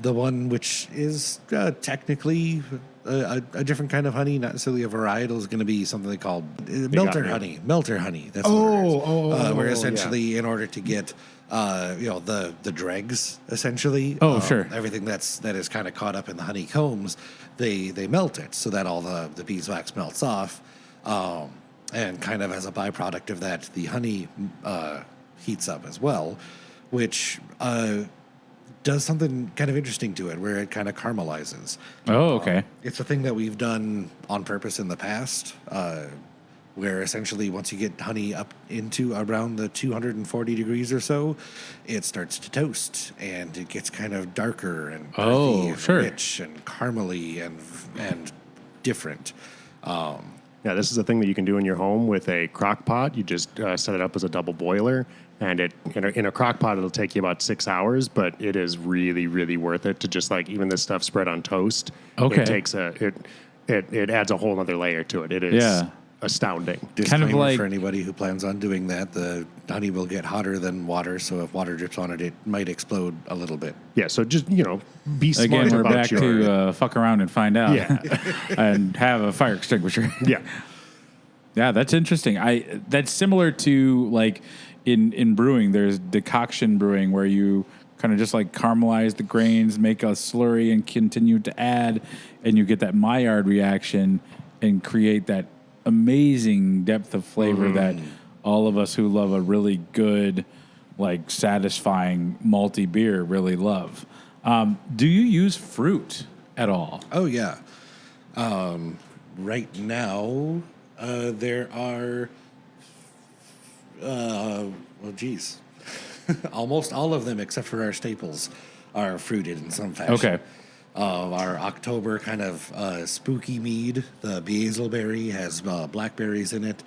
the one which is technically a different kind of honey, not necessarily a varietal, is going to be something they call melter honey. Melter honey. That's what it is. Where essentially, in order to get the dregs, essentially, everything that is kind of caught up in the honeycombs, they melt it so that all the beeswax melts off, and kind of as a byproduct of that, the honey heats up as well, which does something kind of interesting to it, where it kind of caramelizes. Oh, okay. It's a thing that we've done on purpose in the past, where essentially once you get honey up into around the 240 degrees or so, it starts to toast, and it gets kind of darker and earthy and rich and caramely and different. Yeah, this is a thing that you can do in your home with a crock pot. You just set it up as a double boiler, and in a crock pot it'll take you about 6 hours, but it is really, really worth it to just like even this stuff spread on toast. Okay. It takes it adds a whole other layer to it. It is astounding. Disclaimer kind of like for anybody who plans on doing that, the honey will get hotter than water, so if water drips on it, it might explode a little bit. Yeah, so just, be smart Again, we're about back to fuck around and find out. Yeah. And have a fire extinguisher. Yeah. Yeah, that's interesting. That's similar to like in brewing, there's decoction brewing where you kind of just like caramelize the grains, make a slurry, and continue to add, and you get that Maillard reaction and create that amazing depth of flavor that all of us who love a really good, like satisfying malty beer really love. Do you use fruit at all? Oh yeah. Right now, there are, almost all of them except for our staples are fruited in some fashion. Okay. Our October kind of spooky mead, the Beazelberry, has blackberries in it.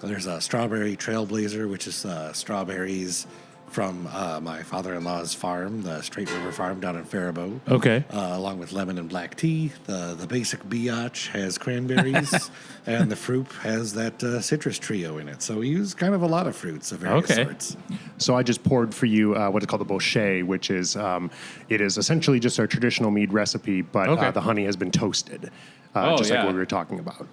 There's a strawberry trailblazer, which is strawberries, from my father-in-law's farm, the Straight River Farm down in Faribault. Okay. Along with lemon and black tea. The basic biatch has cranberries, and the fruit has that citrus trio in it. So we use kind of a lot of fruits of various sorts. So I just poured for you what is called the bochet, which is it is essentially just our traditional mead recipe, but the honey has been toasted, like what we were talking about.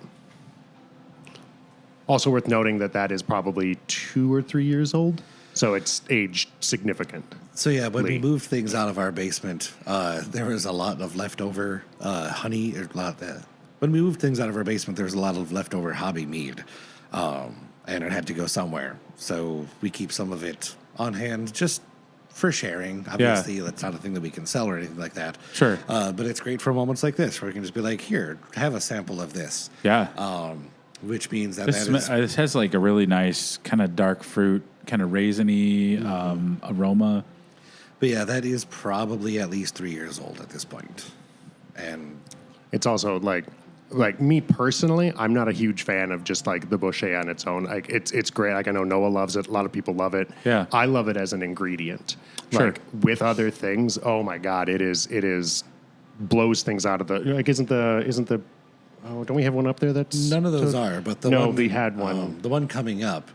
Also worth noting that is probably 2 or 3 years old. So it's aged significant. So yeah, when we moved things out of our basement, there was a lot of leftover honey. When we moved things out of our basement, there was a lot of leftover hobby mead, and it had to go somewhere. So we keep some of it on hand just for sharing. Obviously, that's not a thing that we can sell or anything like that. Sure. But it's great for moments like this where we can just be like, here, have a sample of this. Yeah. Which means that this has like a really nice kind of dark fruit, kind of raisiny aroma. But yeah, that is probably at least 3 years old at this point. And it's also like me personally, I'm not a huge fan of just like the bochet on its own. Like it's great. Like I know Noah loves it. A lot of people love it. Yeah. I love it as an ingredient. Sure. Like with other things, oh my God, it is blows things out of the like isn't the oh, don't we have one up there that's none of those are, but we had one. The one coming up,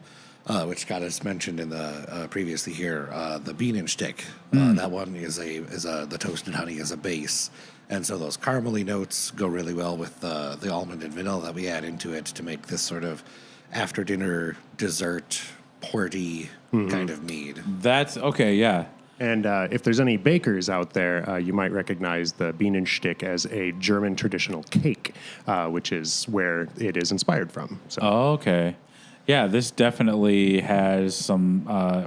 which Scott has mentioned in the previously here, the bean and stick. That one is the toasted honey as a base, and so those caramely notes go really well with the almond and vanilla that we add into it to make this sort of after dinner dessert porty kind of mead. That's okay. Yeah. And if there's any bakers out there, you might recognize the Bienenstich as a German traditional cake, which is where it is inspired from. So. Oh, okay. Yeah, this definitely has some,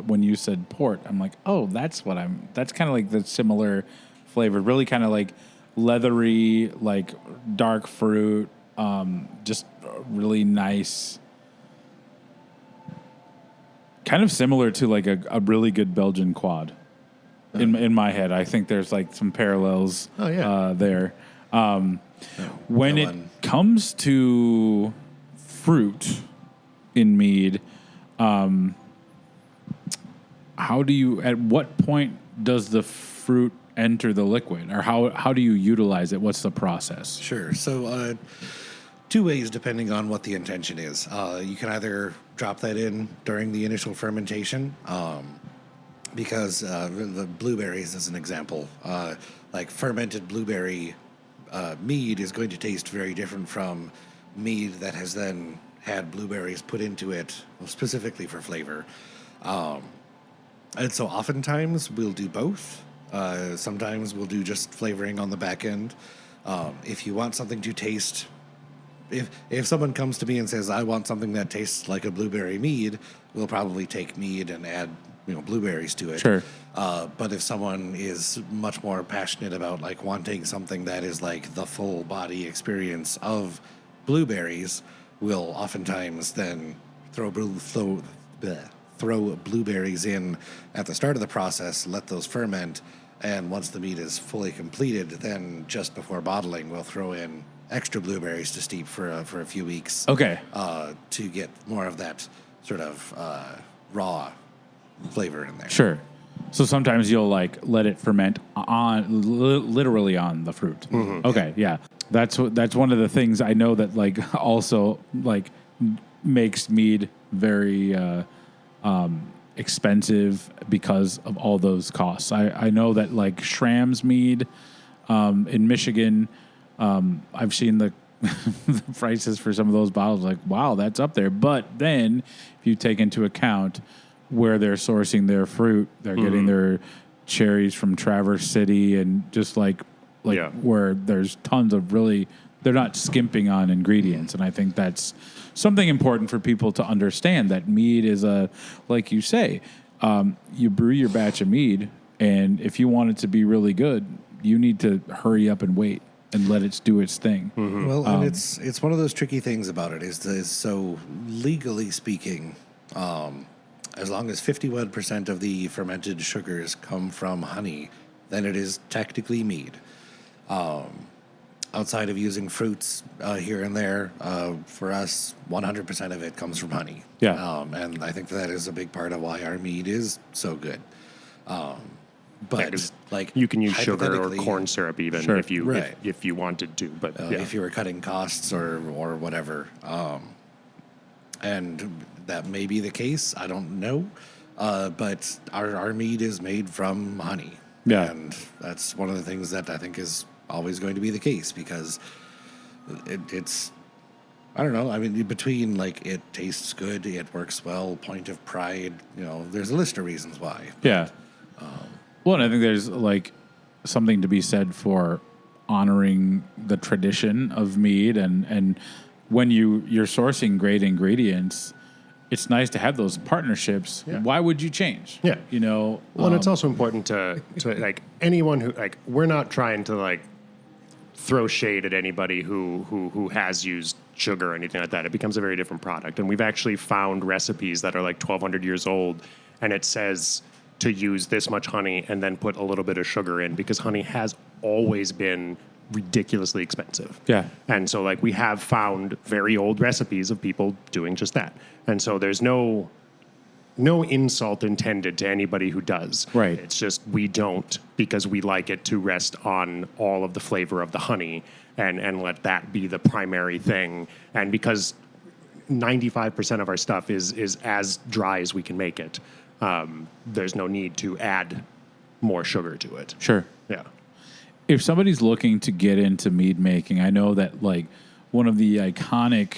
when you said port, I'm like, oh, that's kind of like the similar flavor, really kind of like leathery, like dark fruit, just really nice, kind of similar to like a really good Belgian quad. In my head, I think there's like some parallels there. When it comes to fruit in mead, at what point does the fruit enter the liquid, or how do you utilize it? What's the process? Sure. So two ways depending on what the intention is. You can either drop that in during the initial fermentation. Because the blueberries, as an example, like fermented blueberry mead is going to taste very different from mead that has then had blueberries put into it specifically for flavor. And so oftentimes we'll do both. Sometimes we'll do just flavoring on the back end. If you want something to taste, if someone comes to me and says, I want something that tastes like a blueberry mead, we'll probably take mead and add blueberries to it. Sure. But if someone is much more passionate about like wanting something that is like the full body experience of blueberries, we'll oftentimes then throw blueberries in at the start of the process, let those ferment, and once the mead is fully completed, then just before bottling, we'll throw in extra blueberries to steep for a few weeks. Okay. To get more of that sort of raw flavor in there. Sure. So sometimes you'll like let it ferment literally on the fruit. Mm-hmm. Okay, yeah. That's one of the things I know that like also like makes mead very expensive because of all those costs. I know that like Schramm's mead in Michigan, I've seen the the prices for some of those bottles. Like, wow, that's up there. But then if you take into account where they're sourcing their fruit, they're getting their cherries from Traverse City, and just like where there's tons of really, they're not skimping on ingredients. And I think that's something important for people to understand, that mead is like you say, you brew your batch of mead, and if you want it to be really good, you need to hurry up and wait and let it do its thing. Mm-hmm. Well, and it's one of those tricky things about it is so legally speaking, as long as 51% of the fermented sugars come from honey, then it is technically mead. outside of using fruits here and there, for us, 100% of it comes from honey. Yeah. And I think that is a big part of why our mead is so good. But 'cause like you can use sugar or hypothetically, corn syrup even Sure. if you Right. if you wanted to. But if you were cutting costs or whatever, and that may be the case. I don't know, but our mead is made from honey. Yeah. And that's one of the things that I think is always going to be the case because it's. I don't know. I mean, between like it tastes good, it works well, point of pride. There's a list of reasons why. Yeah. Well, and I think there's like something to be said for honoring the tradition of mead, and when you're sourcing great ingredients, it's nice to have those partnerships. Yeah. Why would you change? Yeah. Well, and it's also important to like anyone who like we're not trying to like throw shade at anybody who has used sugar or anything like that. It becomes a very different product, and we've actually found recipes that are like 1,200 years old, and it says to use this much honey and then put a little bit of sugar in because honey has always been ridiculously expensive. Yeah. And so like we have found very old recipes of people doing just that. And so there's no insult intended to anybody who does. Right. It's just we don't because we like it to rest on all of the flavor of the honey and let that be the primary thing. And because 95% of our stuff is as dry as we can make it, there's no need to add more sugar to it. Sure. Yeah. If somebody's looking to get into mead making, I know that like one of the iconic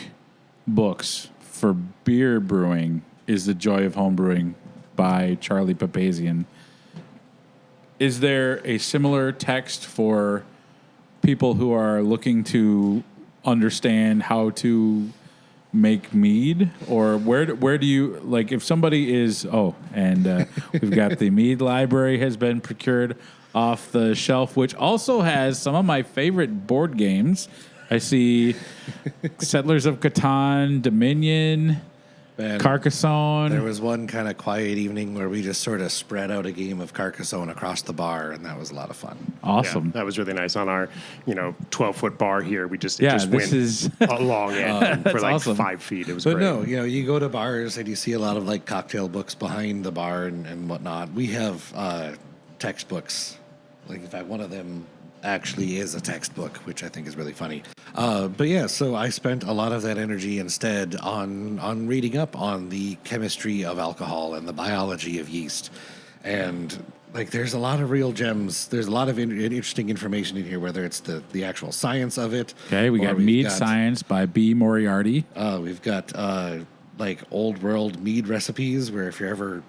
books for beer brewing is The Joy of Home Brewing by Charlie Papazian. Is there a similar text for people who are looking to understand how to make mead, or where do you like if somebody is we've got the mead library has been procured off the shelf, which also has some of my favorite board games. I see Settlers of Catan, Dominion, And Carcassonne. there was one kind of quiet evening where we just sort of spread out a game of Carcassonne across the bar, and that was a lot of fun. Awesome. Yeah, that was really nice on our 12-foot bar here. We just This went is along it for like awesome. 5 feet. It was But great. no, you go to bars and you see a lot of like cocktail books behind the bar and whatnot. We have textbooks. Like in fact, one of them actually is a textbook, which I think is really funny. But yeah, so I spent a lot of that energy instead on reading up on the chemistry of alcohol and the biology of yeast. And like, there's a lot of real gems. There's a lot of interesting information in here, whether it's the actual science of it. okay. We or got we've Mead got, Science by B. Moriarty. We've got like old world mead recipes where if you're ever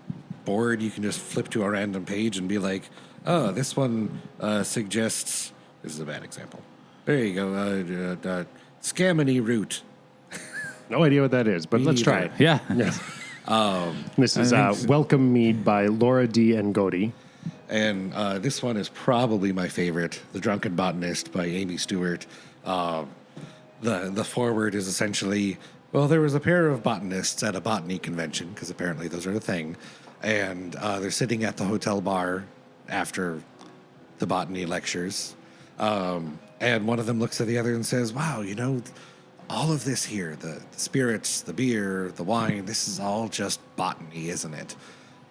bored, you can just flip to a random page and be like, oh, this one suggests. This is a bad example. There you go. Scammony root. No idea what that is, but Me let's try it. Yeah. Yes. This is Welcome Mead by Laura D. and Godi. And this one is probably my favorite, The Drunken Botanist by Amy Stewart. The foreword is essentially, well, there was a pair of botanists at a botany convention, because apparently those are a thing, and they're sitting at the hotel bar after the botany lectures, and one of them looks at the other and says, wow, all of this here, the spirits, the beer, the wine, this is all just botany, isn't it?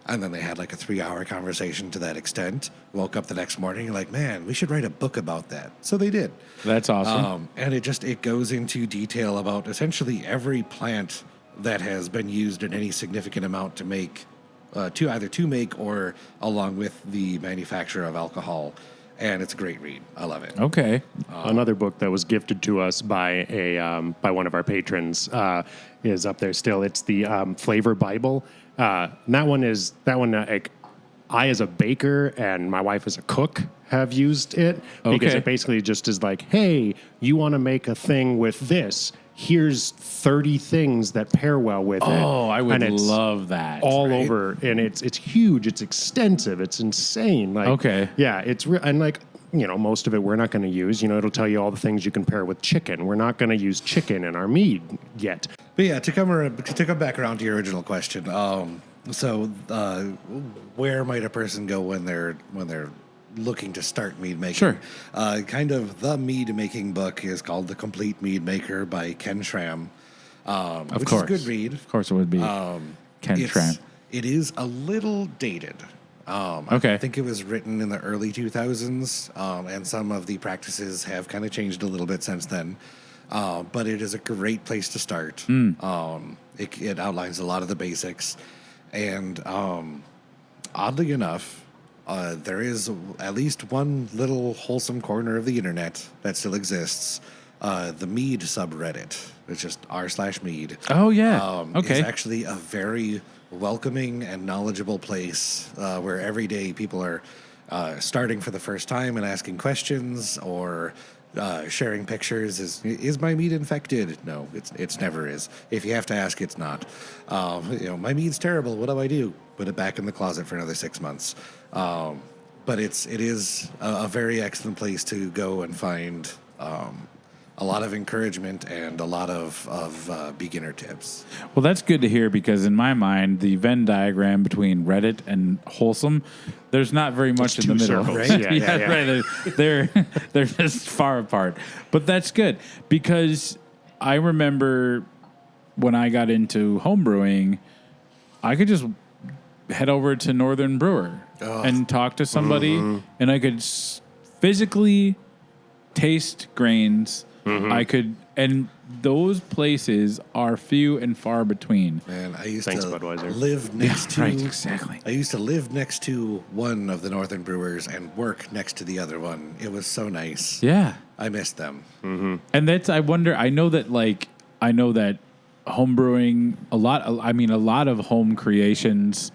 And then they had like a 3-hour conversation to that extent. Woke up the next morning like, man, we should write a book about that. So they did. That's awesome. And it goes into detail about essentially every plant that has been used in any significant amount to make, to make or along with the manufacture of alcohol. And it's a great read. I love it. Okay. Another book that was gifted to us by by one of our patrons is up there still. It's the Flavor Bible. And that one like, I as a baker and my wife as a cook have used it because Okay. it basically just is like, hey, you want to make a thing with this? Here's 30 things that pair well with it. Oh, I would And it's love that. all right? over, and it's huge, it's extensive, it's insane. Like, Okay. yeah, it's real, and like most of it we're not going to use. It'll tell you all the things you can pair with chicken. We're not going to use chicken in our mead yet. But yeah, to come back around to your original question, so where might a person go when they're looking to start mead making. Sure. Kind of the mead making book is called The Complete Mead Maker by Ken Schramm. Of Which course. is a good read. Of course it would be Ken Schramm. It is a little dated. Okay. I think it was written in the early 2000s, and some of the practices have kind of changed a little bit since then. But it is a great place to start. It outlines a lot of the basics. And oddly enough, there is at least one little wholesome corner of the internet that still exists. The Mead subreddit. It's just r/Mead. Oh, yeah. Okay. It's actually a very welcoming and knowledgeable place where every day people are starting for the first time and asking questions or sharing pictures. Is my mead infected? No, it's never is. If you have to ask, it's not. My mead's terrible. What do I do? Put it back in the closet for another 6 months. But it is a very excellent place to go and find a lot of encouragement and a lot of beginner tips. Well, that's good to hear because in my mind, the Venn diagram between Reddit and Wholesome, there's not very much in the middle. Circles. Right? Yeah. Right. They're just far apart. But that's good because I remember when I got into homebrewing, I could just head over to Northern Brewer and talk to somebody, and I could physically taste grains. I could, and those places are few and far between. Man, I used Thanks, to Budweiser. live next to. Right, exactly. I used to live next to one of the Northern Brewers and work next to the other one. It was so nice. Yeah. I missed them. And that's, I wonder, I know that home brewing, a lot of home creations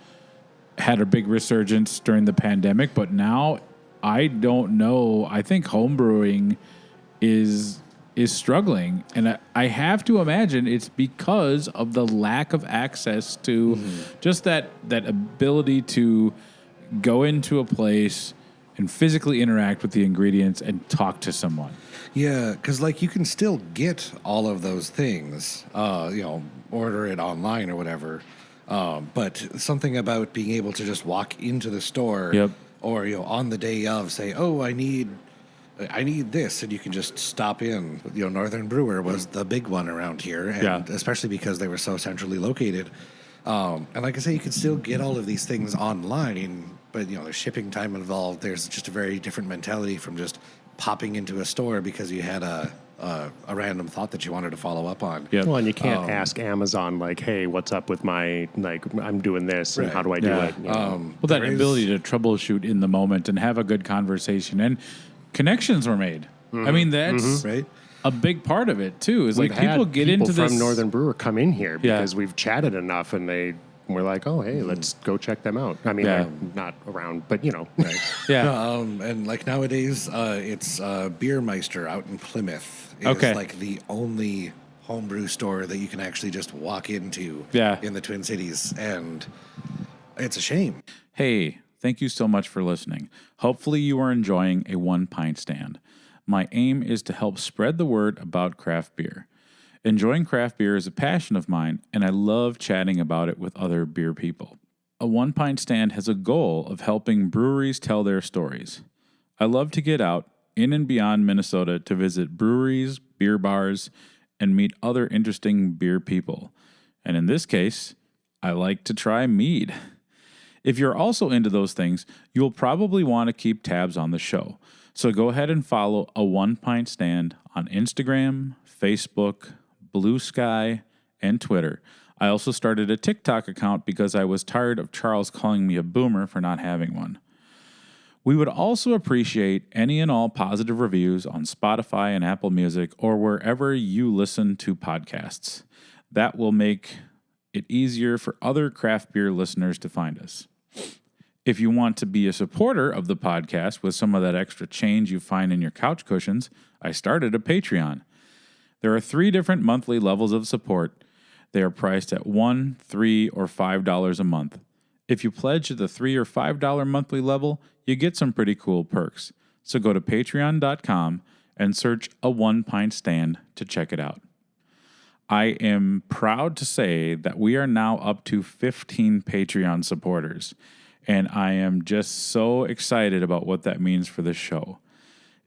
had a big resurgence during the pandemic, but now I don't know. I think home brewing is struggling. And I have to imagine it's because of the lack of access to just that ability to go into a place and physically interact with the ingredients and talk to someone. Yeah, because you can still get all of those things, order it online or whatever. But something about being able to just walk into the store or, on the day of say, oh, I need this, and you can just stop in. Northern Brewer was the big one around here, and especially because they were so centrally located. And like I say, you can still get all of these things online, but there's shipping time involved. There's just a very different mentality from just popping into a store because you had a random thought that you wanted to follow up on. Yep. Well, and you can't ask Amazon hey, what's up with my I'm doing this and how do I do it? Well, that ability to troubleshoot in the moment and have a good conversation and connections were made. I mean, that's right. a big part of it too. Is We've people had get people into this from Northern Brewer come in here because we've chatted enough, and we're like, oh, hey, let's go check them out. I mean, they're not around, but Right. Yeah. And nowadays, it's Beermeister out in Plymouth. Is the only homebrew store that you can actually just walk into in the Twin Cities, and it's a shame. Hey, thank you so much for listening. Hopefully you are enjoying a 1 pint stand. My aim is to help spread the word about craft beer. Enjoying craft beer is a passion of mine, and I love chatting about it with other beer people. A 1 pint stand has a goal of helping breweries tell their stories. I love to get out in and beyond Minnesota to visit breweries, beer bars, and meet other interesting beer people. And in this case, I like to try mead. If you're also into those things, you'll probably want to keep tabs on the show. So go ahead and follow a 1 pint stand on Instagram, Facebook, Blue Sky, and Twitter. I also started a TikTok account because I was tired of Charles calling me a boomer for not having one. We would also appreciate any and all positive reviews on Spotify and Apple Music or wherever you listen to podcasts. That will make it easier for other craft beer listeners to find us. If you want to be a supporter of the podcast with some of that extra change you find in your couch cushions, I started a Patreon. There are 3 different monthly levels of support. They are priced at $1, $3, or $5 a month. If you pledge at the $3 or $5 monthly level, you get some pretty cool perks. So go to patreon.com and search a 1 pint stand to check it out. I am proud to say that we are now up to 15 Patreon supporters. and I am just so excited about what that means for the show.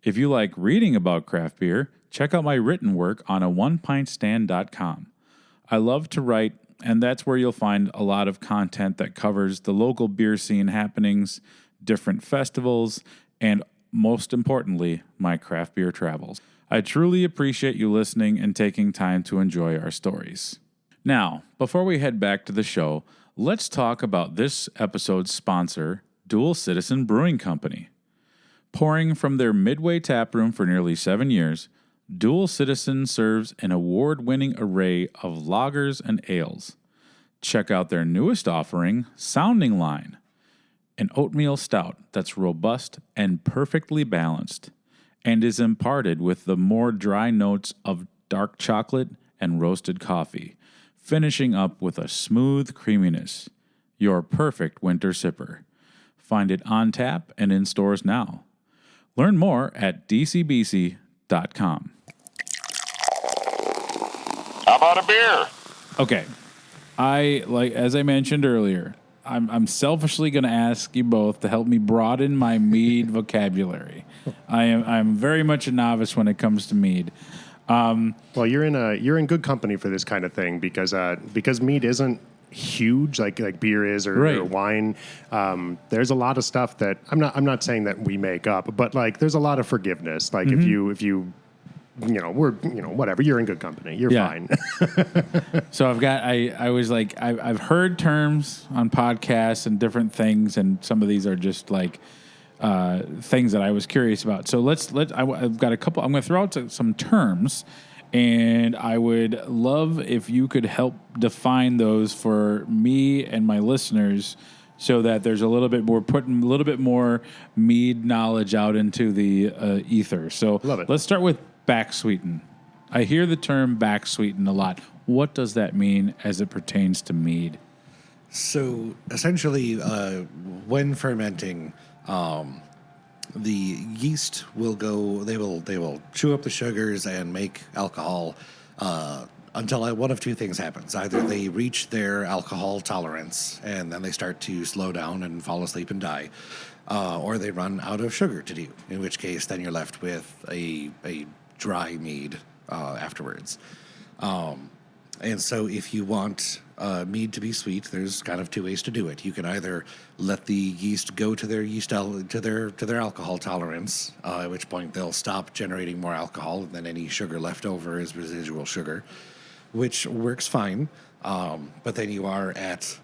If you like reading about craft beer, check out my written work on a onepintstand.com. I love to write, and that's where you'll find a lot of content that covers the local beer scene happenings, different festivals, and most importantly, my craft beer travels. I truly appreciate you listening and taking time to enjoy our stories. Now, before we head back to the show, let's talk about this episode's sponsor, Dual Citizen Brewing Company. Pouring from their Midway tap room for nearly 7 years, Dual Citizen serves an award-winning array of lagers and ales. Check out their newest offering, Sounding Line, an oatmeal stout that's robust and perfectly balanced, and is imparted with the more dry notes of dark chocolate and roasted coffee, finishing up with a smooth creaminess. Your perfect winter sipper. Find it on tap and in stores now. Learn more at dcbc.com. How about a beer? Okay. As I mentioned earlier, I'm selfishly going to ask you both to help me broaden my mead vocabulary. I'm very much a novice when it comes to mead. Well, you're in good company for this kind of thing because mead isn't huge like beer is or wine. There's a lot of stuff that I'm not saying that we make up, but like there's a lot of forgiveness. Like if you whatever, you're in good company. You're fine. So I've heard terms on podcasts and different things, and some of these are just like things that I was curious about. So I've got a couple. I'm going to throw out some terms. And I would love if you could help define those for me and my listeners so that there's putting a little bit more mead knowledge out into the ether. So love it. Let's start with back sweeten. I hear the term back sweeten a lot. What does that mean as it pertains to mead? So essentially, when fermenting, the yeast will they will chew up the sugars and make alcohol until one of two things happens. Either they reach their alcohol tolerance and then they start to slow down and fall asleep and die, or they run out of sugar to do, in which case then you're left with a dry mead afterwards. And so if you want mead to be sweet, there's kind of two ways to do it. You can either let the yeast go to their alcohol tolerance, at which point they'll stop generating more alcohol, and then any sugar left over is residual sugar, which works fine. But then you are at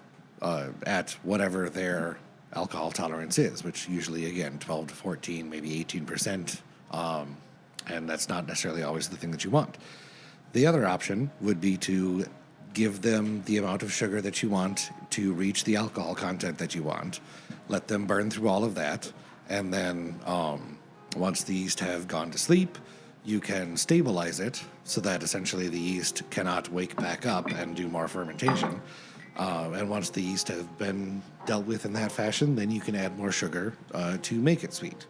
whatever their alcohol tolerance is, which usually, again, 12 to 14, maybe 18%, and that's not necessarily always the thing that you want. The other option would be to give them the amount of sugar that you want to reach the alcohol content that you want, let them burn through all of that, and then once the yeast have gone to sleep, you can stabilize it so that essentially the yeast cannot wake back up and do more fermentation. And once the yeast have been dealt with in that fashion, then you can add more sugar to make it sweet.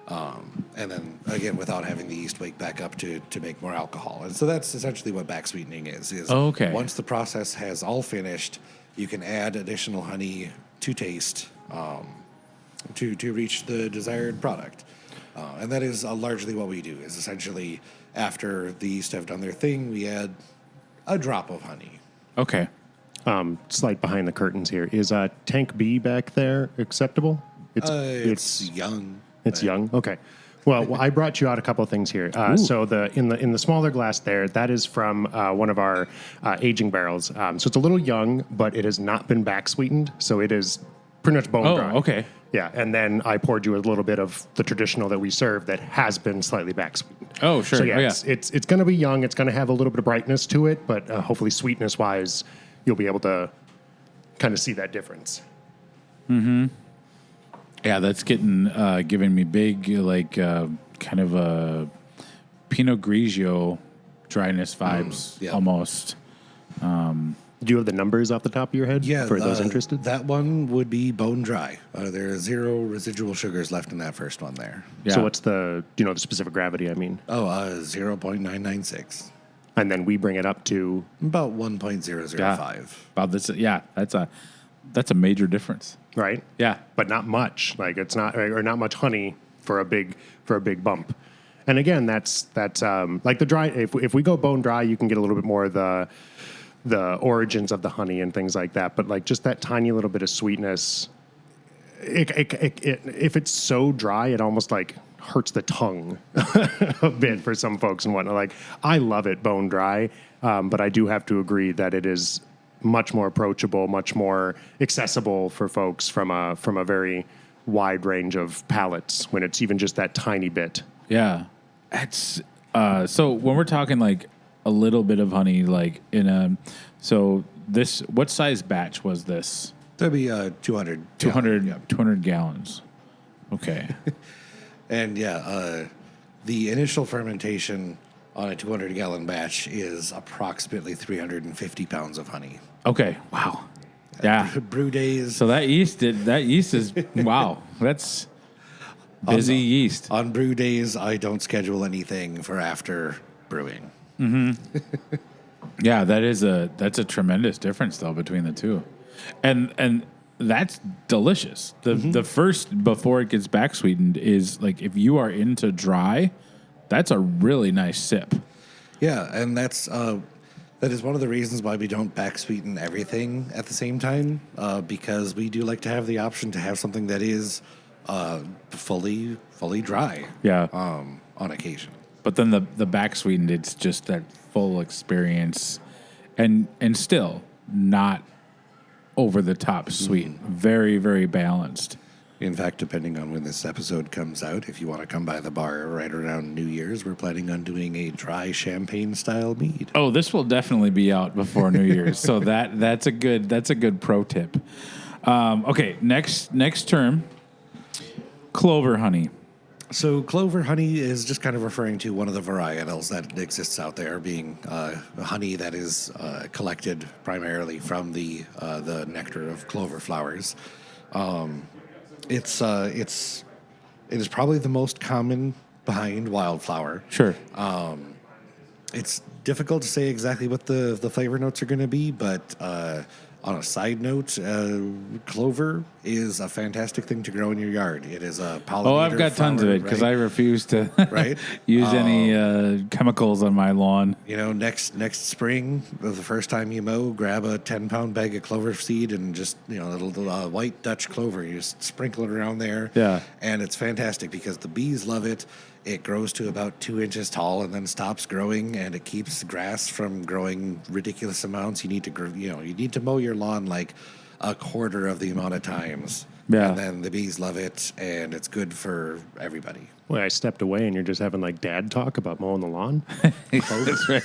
And then, again, without having the yeast wake back up to make more alcohol. And so that's essentially what back sweetening is once the process has all finished, you can add additional honey to taste to reach the desired product. And that is largely what we do, is essentially after the yeast have done their thing, we add a drop of honey. Okay. Slight behind the curtains here. Is Tank B back there acceptable? It's young. It's young. Okay. Well, I brought you out a couple of things here. So in the smaller glass there, that is from one of our aging barrels. So it's a little young, but it has not been back sweetened, so it is pretty much bone dry. Oh, okay. Yeah, and then I poured you a little bit of the traditional that we serve that has been slightly back sweetened. Oh, sure. So yeah, it's going to be young. It's going to have a little bit of brightness to it, but hopefully sweetness wise, you'll be able to kind of see that difference. Mm-hmm. Yeah, that's giving me big, kind of a Pinot Grigio dryness vibes, almost. Do you have the numbers off the top of your head for those interested? That one would be bone dry. There are 0 residual sugars left in that first one there. Yeah. So what's the specific gravity, I mean? 0.996. And then we bring it up to? About 1.005. About this, that's That's a major difference. right? Yeah. But not much. Like it's not, or not much honey for a big bump. And again, that's like the dry. If we go bone dry, you can get a little bit more of the origins of the honey and things like that. But like just that tiny little bit of sweetness. If it's so dry, it almost like hurts the tongue a bit for some folks and whatnot. Like I love it bone dry, but I do have to agree that it is much more approachable, much more accessible for folks from a very wide range of palates when it's even just that tiny bit. Yeah. It's so when we're talking like a little bit of honey, like in a what size batch was this? That'd be 200. 200 gallons. Okay. And the initial fermentation on a 200-gallon batch is approximately 350 pounds of honey. Okay. Wow. Yeah. Brew days. So that yeast is wow. That's busy yeast. On brew days, I don't schedule anything for after brewing. Mm-hmm. Yeah, that's a tremendous difference though between the two. And that's delicious. The first before it gets back sweetened is like if you are into dry, that's a really nice sip. Yeah, and that is one of the reasons why we don't back sweeten everything at the same time, because we do like to have the option to have something that is fully dry. Yeah. On occasion. But then the back sweetened, it's just that full experience, and still not over the top sweet. Very, very balanced. In fact, depending on when this episode comes out, if you want to come by the bar right around New Year's, we're planning on doing a dry champagne style mead. Oh, this will definitely be out before New Year's, so that's a good pro tip. Okay, next term, clover honey. So clover honey is just kind of referring to one of the varietals that exists out there, being honey that is collected primarily from the nectar of clover flowers. It is probably the most common behind wildflower. Sure. It's difficult to say exactly what the flavor notes are going to be, but on a side note, clover is a fantastic thing to grow in your yard. It is a pollinator. Oh, I've got tons of it because I refuse to use any chemicals on my lawn. You know, next spring, the first time you mow, grab a 10-pound bag of clover seed and just, a little white Dutch clover. You just sprinkle it around there. Yeah. And it's fantastic because the bees love it. It grows to about 2 inches tall and then stops growing, and it keeps grass from growing ridiculous amounts. You need to mow your lawn like a quarter of the amount of times. Yeah. And then the bees love it, and it's good for everybody. Well, I stepped away, and you're just having like dad talk about mowing the lawn. That's right.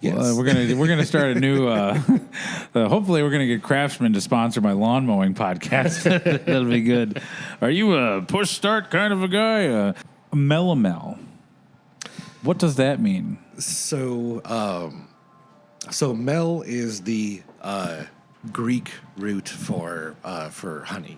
Yes. Well, we're gonna start a new. Hopefully, we're gonna get Craftsman to sponsor my lawn mowing podcast. That'll be good. Are you a push start kind of a guy? Melomel. What does that mean? So mel is the Greek root for honey.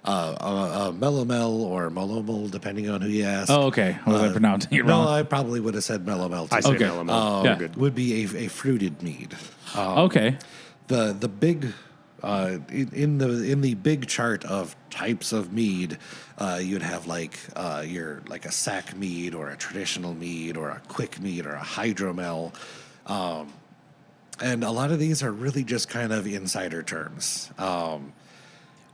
Melomel or molomel, depending on who you ask. Oh, okay. Was I pronouncing it wrong? No, I probably would have said melomel too. I say melomel. Yeah. Good. Would be a fruited mead. Okay. The big in the big chart of types of mead, you'd have like a sack mead or a traditional mead or a quick mead or a hydromel. And a lot of these are really just kind of insider terms.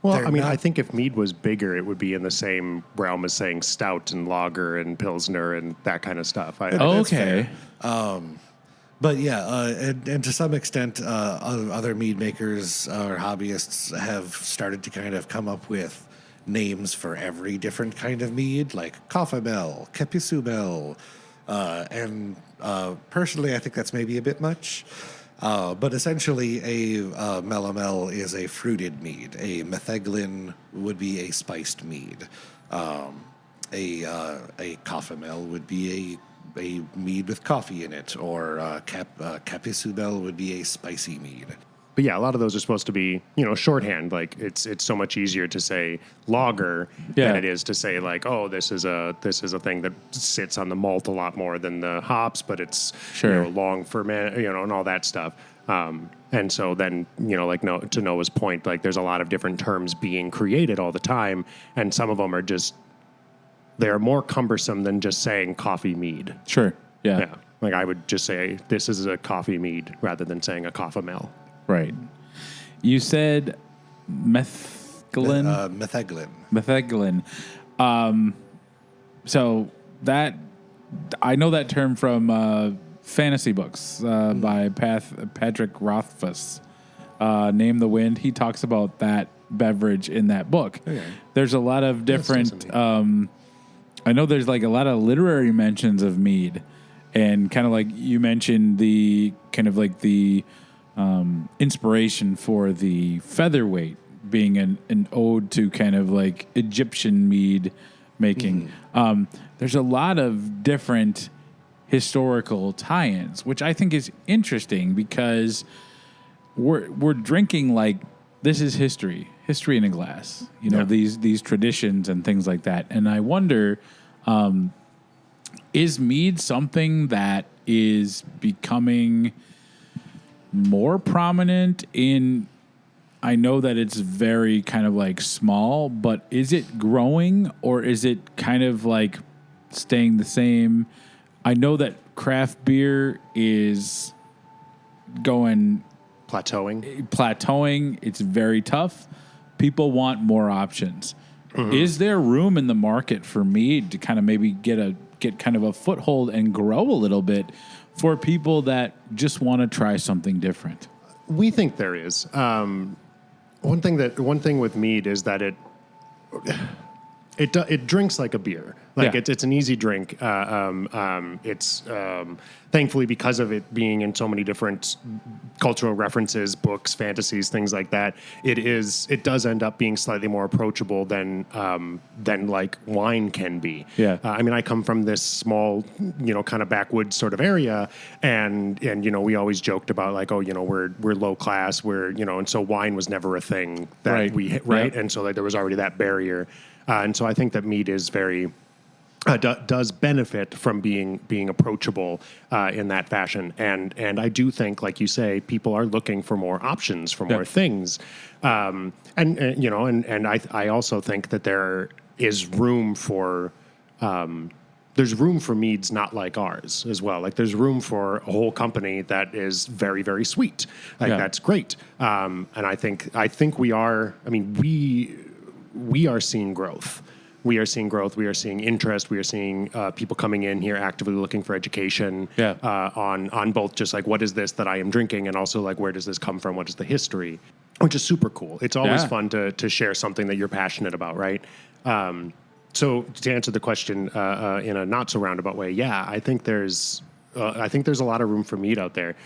Well, I mean, I think if mead was bigger, it would be in the same realm as saying stout and lager and pilsner and that kind of stuff. Okay. But yeah, and to some extent, other mead makers or hobbyists have started to kind of come up with names for every different kind of mead, like Coffeemel, Capisumel, and personally, I think that's maybe a bit much. But essentially, a melomel is a fruited mead. A metheglin would be a spiced mead. A coffeemel would be a mead with coffee in it, or capisumel would be a spicy mead. But yeah, a lot of those are supposed to be, shorthand. Like it's so much easier to say lager than it is to say like, oh, this is a thing that sits on the malt a lot more than the hops, but it's long ferment, and all that stuff. And so then, like to Noah's point, like there's a lot of different terms being created all the time, and some of them are just, they're more cumbersome than just saying coffee mead. Sure. Yeah. Yeah. Like I would just say this is a coffee mead rather than saying a coffee mill. Right. You said metheglin. Metheglin. So that I know that term from fantasy books by Patrick Rothfuss. Name the Wind. He talks about that beverage in that book. Okay. There's a lot of different. I know there's like a lot of literary mentions of mead, and kind of like you mentioned the kind of like the inspiration for the featherweight being an ode to kind of like Egyptian mead making. There's a lot of different historical tie-ins, which I think is interesting because we're drinking like this is history in a glass. These traditions and things like that. And I wonder, is mead something that is becoming more prominent in? I know that it's very kind of like small, but is it growing or is it kind of like staying the same? I know that craft beer is plateauing. It's very tough. People want more options. Mm-hmm. Is there room in the market for mead to kind of maybe get kind of a foothold and grow a little bit for people that just want to try something different? We think there is. One thing with mead is that it drinks like a beer. It's an easy drink. It's thankfully because of it being in so many different cultural references, books, fantasies, things like that. It does end up being slightly more approachable than like wine can be. Yeah. I come from this small, kind of backwoods sort of area, and we always joked about like, we're low class, and so wine was never a thing that right. And so like there was already that barrier. And so I think that mead is very does benefit from being approachable in that fashion, and I do think, like you say, people are looking for more options, for more things, and I also think that there is room for. There's room for meads not like ours as well. Like there's room for a whole company that is very, very sweet. That's great. And I think we are. We are seeing growth. We are seeing growth. We are seeing interest. We are seeing people coming in here actively looking for education on both just like what is this that I am drinking, and also like where does this come from? What is the history? Which is super cool. It's always fun to share something that you're passionate about, right? So to answer the question in a not so roundabout way, I think there's a lot of room for mead out there.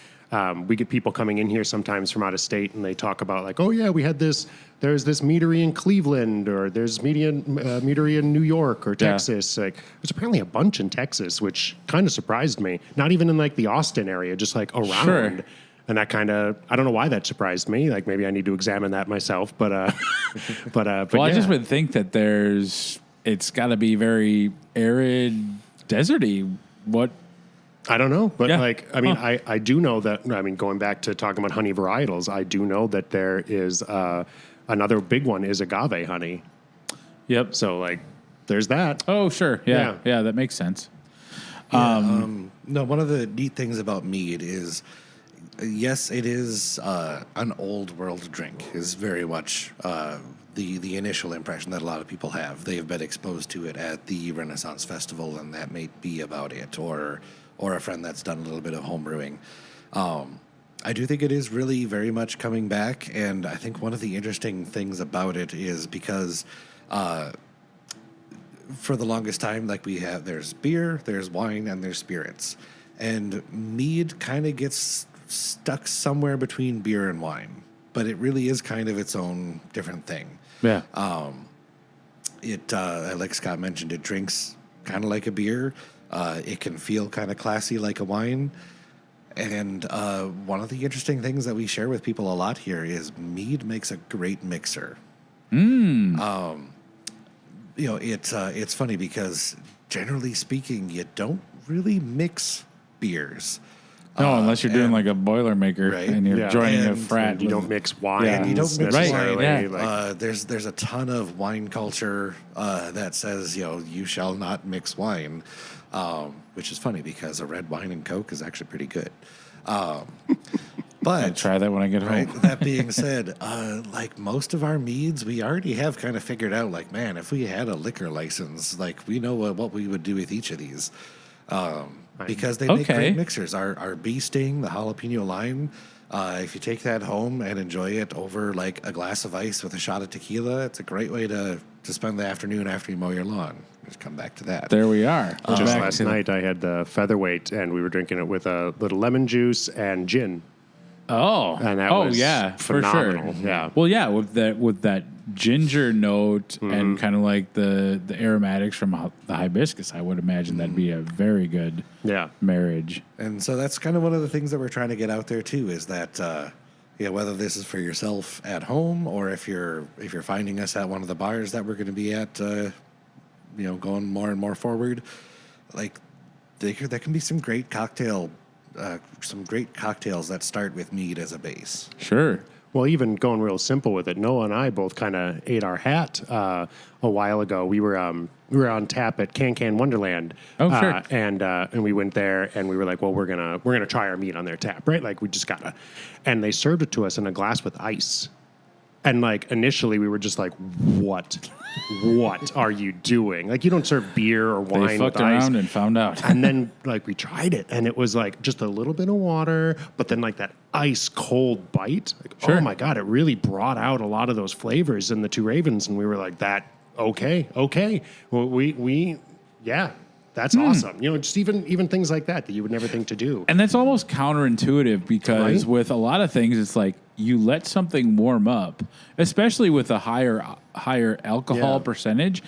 We get people coming in here sometimes from out of state, and they talk about like, we had this. There's this meadery in Cleveland, or there's meadery in New York or Texas. Like, there's apparently a bunch in Texas, which kind of surprised me. Not even in like the Austin area, just like around. Sure. And that kind of, I don't know why that surprised me. Like maybe I need to examine that myself. But I just would think that it's got to be very arid, deserty. What? I don't know, but I do know that, going back to talking about honey varietals, I do know that there is another big one is agave honey. Yep. So like there's that. Oh, sure. Yeah, that makes sense. No, one of the neat things about mead is, yes, it is an old world drink, is very much the initial impression that a lot of people have. They have been exposed to it at the Renaissance Festival, and that may be about it, or a friend that's done a little bit of home brewing. I do think it is really very much coming back, and I think one of the interesting things about it is because for the longest time, like there's beer, there's wine, and there's spirits. And mead kind of gets stuck somewhere between beer and wine, but it really is kind of its own different thing. Yeah. Like Scott mentioned, it drinks kind of like a beer. It can feel kind of classy like a wine. And one of the interesting things that we share with people a lot here is mead makes a great mixer. It's funny because generally speaking, you don't really mix beers. No, unless you're doing like a Boilermaker Right. and you're joining a And frat. You with- don't mix wine. Yeah. You don't mix necessarily. wine, Like, There's a ton of wine culture that says, you shall not mix wine, which is funny because a red wine and Coke is actually pretty good. I'll But try that when I get right, home. that being said, like most of our meads, we already have kind of figured out, like, man, if we had a liquor license, like, we know what we would do with each of these. Because they make Okay. great mixers. Our bee sting, the jalapeno lime, if you take that home and enjoy it over like a glass of ice with a shot of tequila, it's a great way to spend the afternoon after you mow your lawn. Just come back to that. There we are. We're just back last to- night, I had the featherweight, and we were drinking it with a little lemon juice and gin. Oh, And that oh was yeah, phenomenal. for sure. Yeah. Well, yeah, with that ginger note and kind of like the aromatics from the hibiscus, I would imagine that'd be a very good Yeah. marriage. And so that's kind of one of the things that we're trying to get out there too, is that whether this is for yourself at home or if you're finding us at one of the bars that we're going to be at, going more and more forward, like there can be some great cocktails that start with mead as a base. Sure. Well, even going real simple with it, Noah and I both kind of ate our hat a while ago. We were on tap at Can Wonderland. Oh, sure. And we went there and we were like, well, we're gonna try our meat on their tap, right? Like we just gotta. And they served it to us in a glass with ice. And like initially we were just like, what are you doing? Like you don't serve beer or wine They fucked with ice. around and found out. And then like we tried it and it was like just a little bit of water, but then like that ice cold bite. Like, Sure. oh my God, it really brought out a lot of those flavors in the Two Ravens. And we were like, okay. Well, yeah, that's awesome. Just even things like that you would never think to do. And that's almost counterintuitive because Right? with a lot of things, it's like you let something warm up, especially with a higher alcohol Yeah. percentage.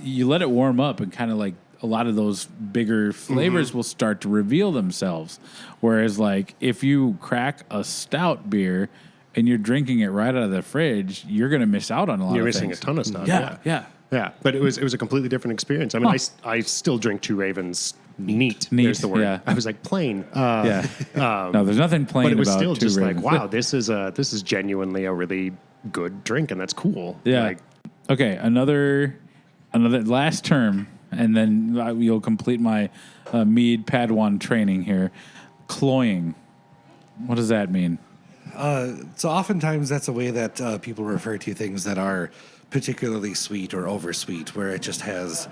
You let it warm up, and kind of like a lot of those bigger flavors will start to reveal themselves. Whereas, like if you crack a stout beer and you're drinking it right out of the fridge, you're going to miss out on a lot. You're of missing things. a ton of stuff. Yeah. Yeah, but it was a completely different experience. I mean, I still drink Two Ravens neat. There's the word. yeah. I was like plain. Yeah. No, there's nothing plain But it was about still Two just Ravens. like, wow, this is genuinely a really good drink, and that's cool. Yeah. Like, Okay, another last term, and then you'll complete my Mead Padawan training here. Cloying. What does that mean? So oftentimes that's a way that people refer to things that are particularly sweet or oversweet, where it just has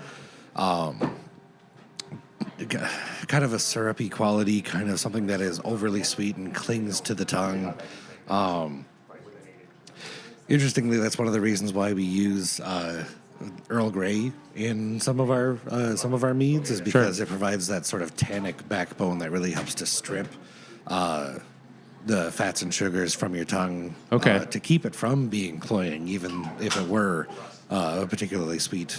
kind of a syrupy quality, kind of something that is overly sweet and clings to the tongue. Interestingly, that's one of the reasons why we use Earl Grey in some of our meads, is because it provides that sort of tannic backbone that really helps to strip the fats and sugars from your tongue, Okay. to keep it from being cloying, even if it were a particularly sweet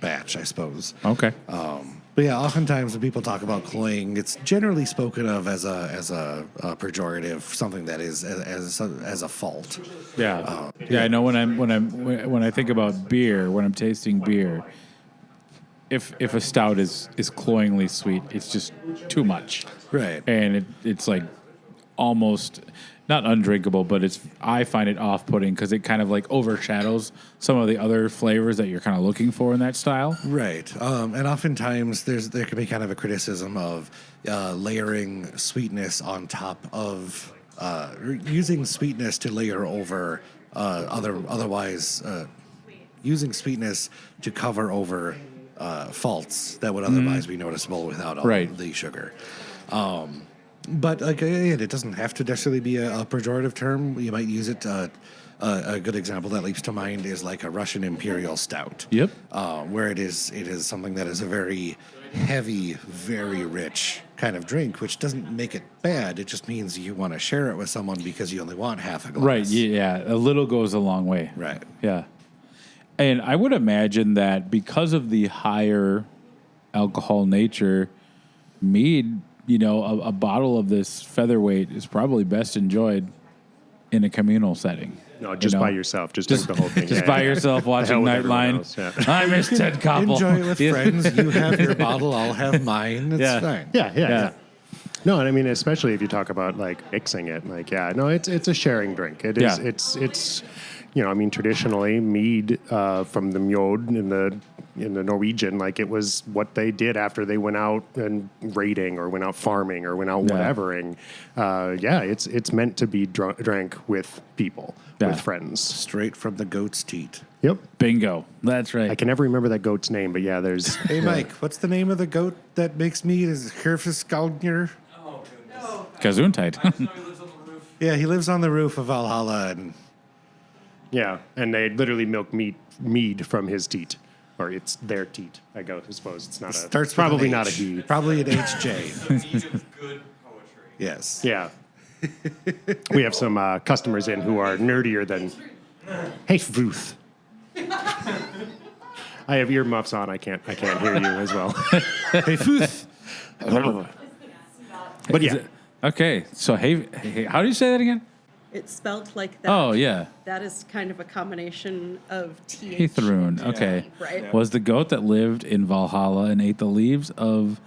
batch, I suppose. Okay. But yeah, oftentimes when people talk about cloying, it's generally spoken of as a pejorative, something that is as a fault. Yeah. Yeah, I know when I think about beer, when I'm tasting beer, if a stout is cloyingly sweet, it's just too much. Right. And it's like almost not undrinkable, but I find it off-putting because it kind of like overshadows some of the other flavors that you're kind of looking for in that style. Right. And oftentimes there can be kind of a criticism of layering sweetness on top of using sweetness to layer over otherwise using sweetness to cover over faults that would otherwise be noticeable without all Right. the sugar. But like, again, it doesn't have to necessarily be a pejorative term. You might use it. A good example that leaps to mind is like a Russian Imperial Stout. Yep. Where it is something that is a very heavy, very rich kind of drink, which doesn't make it bad. It just means you want to share it with someone because you only want half a glass. Right. Yeah. A little goes a long way. Right. Yeah. And I would imagine that because of the higher alcohol nature, mead, a bottle of this featherweight is probably best enjoyed in a communal setting. no, just by yourself. Just drink the whole thing. Just Yeah, by yeah. yourself The watching hell with everyone Nightline. else, yeah. I miss Ted Koppel. Enjoy it with friends. You have your bottle, I'll have mine. It's fine. Yeah. No, and I mean, especially if you talk about like mixing it, like, yeah, no, it's a sharing drink. It is, Yeah. it's, I mean, traditionally mead from the mjod in the Norwegian, like it was what they did after they went out and raiding or went out farming or went out whatevering. It's meant to be drank with people, with friends. Straight from the goat's teat. Yep. Bingo. That's right. I can never remember that goat's name, but yeah, there's. Hey, Mike, what's the name of the goat that makes mead? Is it Herfiskaldnir? Gesundheit. Yeah, he lives on the roof of Valhalla, and Yeah, and they literally milk mead from his teat, or it's their teat. I suppose it's not a. starts with probably an not a H. he. Probably an HJ. Mead of good poetry. Yes. Yeah. We have some customers in who are nerdier than. Hey, Ruth. I have earmuffs on. I can't hear you as well. Hey, Ruth. But yeah. Okay, so hey, how do you say that again? It's spelled like that. Oh, yeah. That is kind of a combination of TH. Hithrun. Okay. Right. Was the goat that lived in Valhalla and ate the leaves of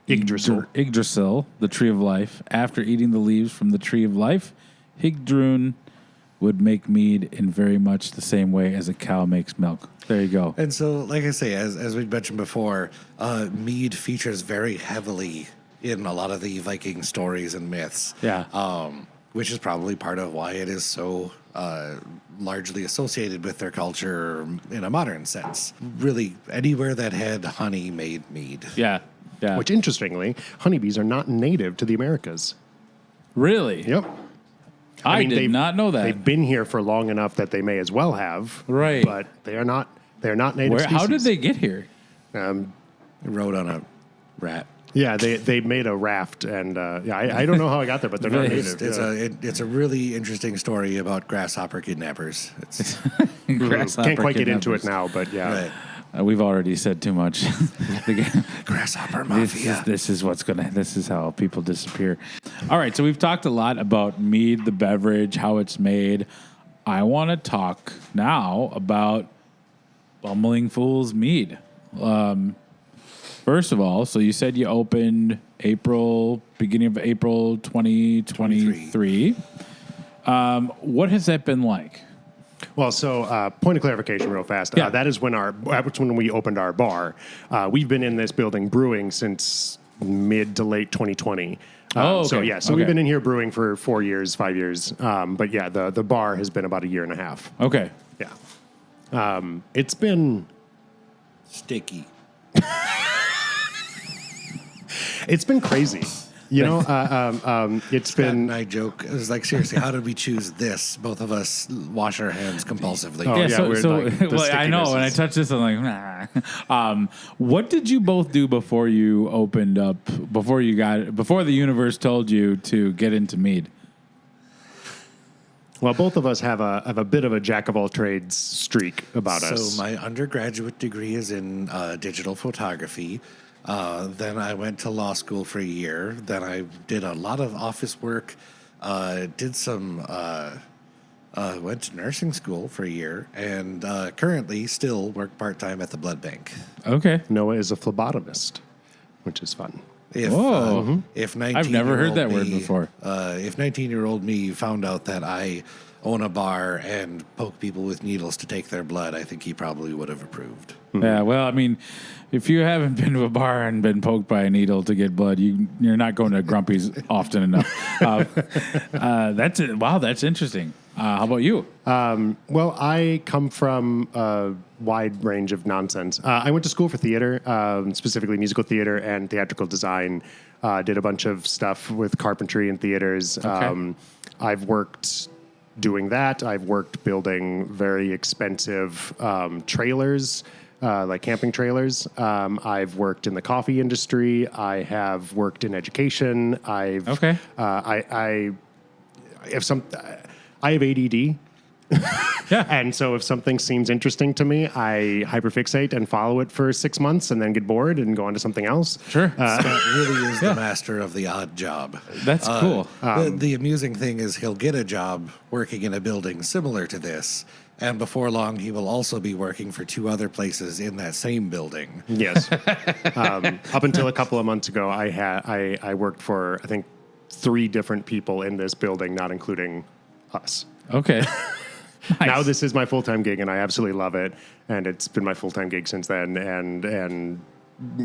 Yggdrasil, the tree of life. After eating the leaves from the tree of life, Hygdrun would make mead in very much the same way as a cow makes milk. There you go. And so, like I say, as we mentioned before, mead features very heavily in a lot of the Viking stories and myths. Yeah. Which is probably part of why it is so largely associated with their culture in a modern sense. Really, anywhere that had honey made mead. Yeah. Yeah. Which, interestingly, honeybees are not native to the Americas. Really? Yep. I mean, did they've- not know that. They've been here for long enough that they may as well have. Right. But they are not. They are not native Where? species. How did they get here? Rode on a rat. Yeah, they made a raft, and I don't know how I got there, but they're not native. It's a really interesting story about grasshopper kidnappers. It's Grasshopper Can't quite get into it kidnappers. now, but yeah. right. We've already said too much. Grasshopper This mafia. this is how people disappear. All right, so we've talked a lot about mead, the beverage, how it's made. I want to talk now about Bumbling Fool's Mead. First of all, so you said you opened beginning of April 2023. What has that been like? Well, so point of clarification, real fast. Yeah. That was when we opened our bar. We've been in this building brewing since mid to late 2020. So okay. we've been in here brewing for 4 years, 5 years. But yeah, the bar has been about a year and a half. Okay. Yeah. It's been Sticky. crazy. You know, it's Scott been. and I joke. It was like, seriously, how did we choose this? Both of us wash our hands compulsively. Oh, yeah, we're like, the well, I know stickiness when I is- touch this, I'm like, nah. What did you both do before you opened up? Before the universe told you to get into mead? Well, both of us have a bit of a jack of all trades streak about us. So my undergraduate degree is in digital photography. Then I went to law school for a year. Then I did a lot of office work. Went to nursing school for a year, and currently still work part-time at the blood bank. Okay. Noah is a phlebotomist, which is fun. Whoa. If I've never heard that word before. If 19-year-old me found out that I own a bar and poke people with needles to take their blood, I think he probably would have approved. Yeah. Well, I mean, if you haven't been to a bar and been poked by a needle to get blood, you're not going to Grumpy's often enough. That's it. Wow, that's interesting. How about you? Well, I come from a wide range of nonsense. I went to school for theater, specifically musical theater and theatrical design. Did a bunch of stuff with carpentry and theaters. Okay. I've worked doing that. I've worked building very expensive trailers, like camping trailers. I've worked in the coffee industry. I have worked in education. I have ADD. Yeah. And so if something seems interesting to me, I hyperfixate and follow it for 6 months and then get bored and go on to something else. Sure. Scott really is the master of the odd job. That's cool. The amusing thing is he'll get a job working in a building similar to this, And before long, he will also be working for 2 other places in that same building. Yes. Up until a couple of months ago, I worked for, I think, 3 different people in this building, not including us. Okay. Nice. Now this is my full-time gig, and I absolutely love it. And it's been my full-time gig since then. And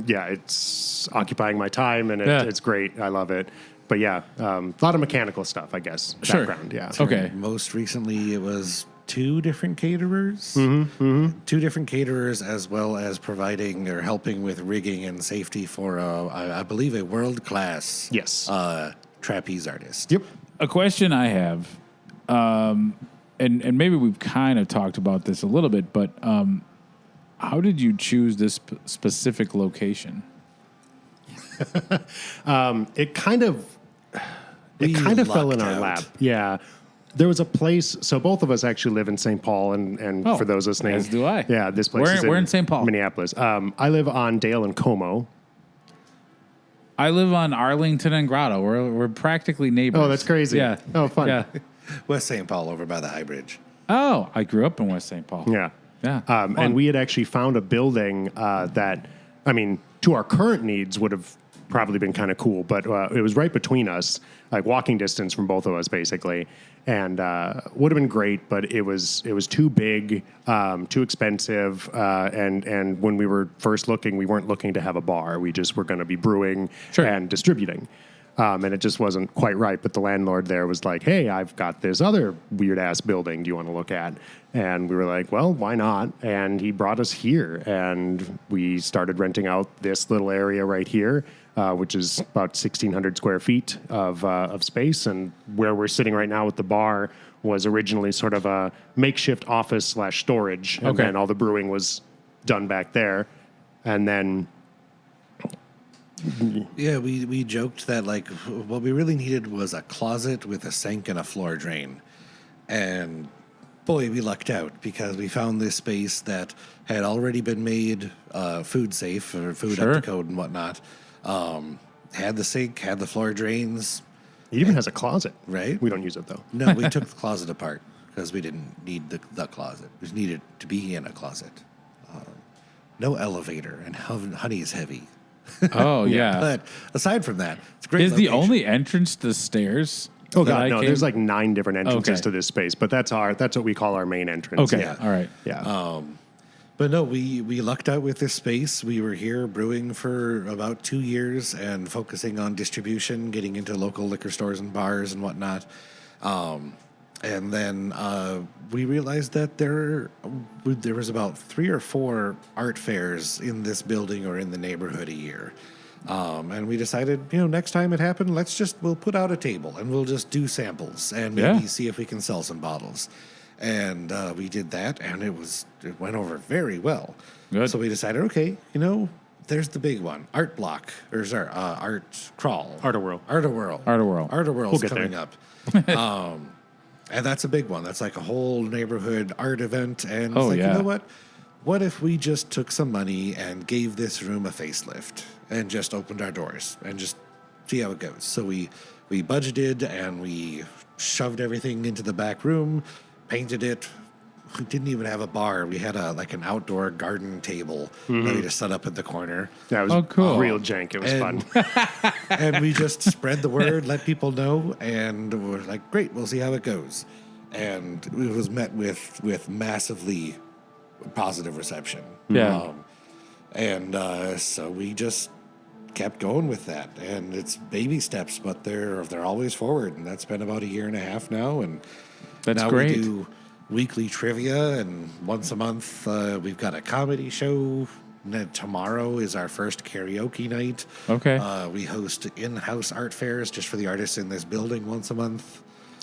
yeah, it's occupying my time, and it's great. I love it. But yeah, a lot of mechanical stuff, I guess. Sure. Background, yeah. Okay. Most recently, it was 2 different caterers. 2 different caterers, as well as providing or helping with rigging and safety for, I believe, a world-class Yes. trapeze artist. Yep. A question I have, and maybe we've kind of talked about this a little bit, but how did you choose this specific location? It kind of fell in our lucked lap. out. Yeah. There was a place, so both of us actually live in St. Paul, and Oh, for those listening. as do I. Yeah, this place is We're in St. Paul. Minneapolis. I live on Dale and Como. I live on Arlington and Grotto. We're practically neighbors. Oh, that's crazy. Yeah. Oh, fun. Yeah. West St. Paul over by the High Bridge. Oh, I grew up in West St. Paul. Yeah. Yeah. And we had actually found a building that, I mean, to our current needs would have probably been kind of cool, but it was right between us, like walking distance from both of us, basically, and would have been great, but it was too big, too expensive, and when we were first looking, we weren't looking to have a bar. We just were going to be brewing Sure. and distributing. And it just wasn't quite right. But the landlord there was like, hey, I've got this other weird-ass building do you want to look at? And we were like, well, why not? And he brought us here. And we started renting out this little area right here, which is about 1,600 square feet of space. And where we're sitting right now with the bar was originally sort of a makeshift office/storage. And Okay. then all the brewing was done back there. And then... Yeah, we joked that, like, what we really needed was a closet with a sink and a floor drain. And boy, we lucked out because we found this space that had already been made food safe or food Sure. up to code and whatnot. Had the sink, had the floor drains, It even has a closet. right? We don't use it, though. No, we took the closet apart because we didn't need the closet. We just needed to be in a closet. No elevator, and honey is heavy. Oh, yeah. But aside from that, it's a great. Is the location. only entrance the stairs? Oh that God, I no! came- There's like 9 different entrances Okay. to this space, but that's what we call our main entrance. Okay. Yeah. All right. Yeah. But no, we lucked out with this space. We were here brewing for about 2 years and focusing on distribution, getting into local liquor stores and bars and whatnot. And then we realized that there was about 3 or 4 art fairs in this building or in the neighborhood a year. And we decided, next time it happened, we'll put out a table and we'll just do samples and maybe Yeah. see if we can sell some bottles. And we did that, and it went over very well. Good. So we decided, okay, there's the big one, Art Block, or sorry, Art Crawl. Art-A-Whirl. Art-A-Whirl. Art-A-Whirl. Art-A-Whirl's We'll get coming there. up. And that's a big one. That's like a whole neighborhood art event. And Oh, it's like, yeah. you know what? What if we just took some money and gave this room a facelift and just opened our doors and just see how it goes? So we budgeted and we shoved everything into the back room, painted it. We didn't even have a bar. We had an outdoor garden table that we just set up in the corner. That was Oh, cool. real jank. It was And- fun. And we just spread the word, let people know, and we're like, great, we'll see how it goes. And it was met with massively positive reception. Yeah. So we just kept going with that. And it's baby steps, but they're always forward. And that's been about 1.5 years now. And That's now great. we do weekly trivia, and once a month we've got a comedy show. And then tomorrow is our first karaoke night. Okay. We host in-house art fairs just for the artists in this building once a month.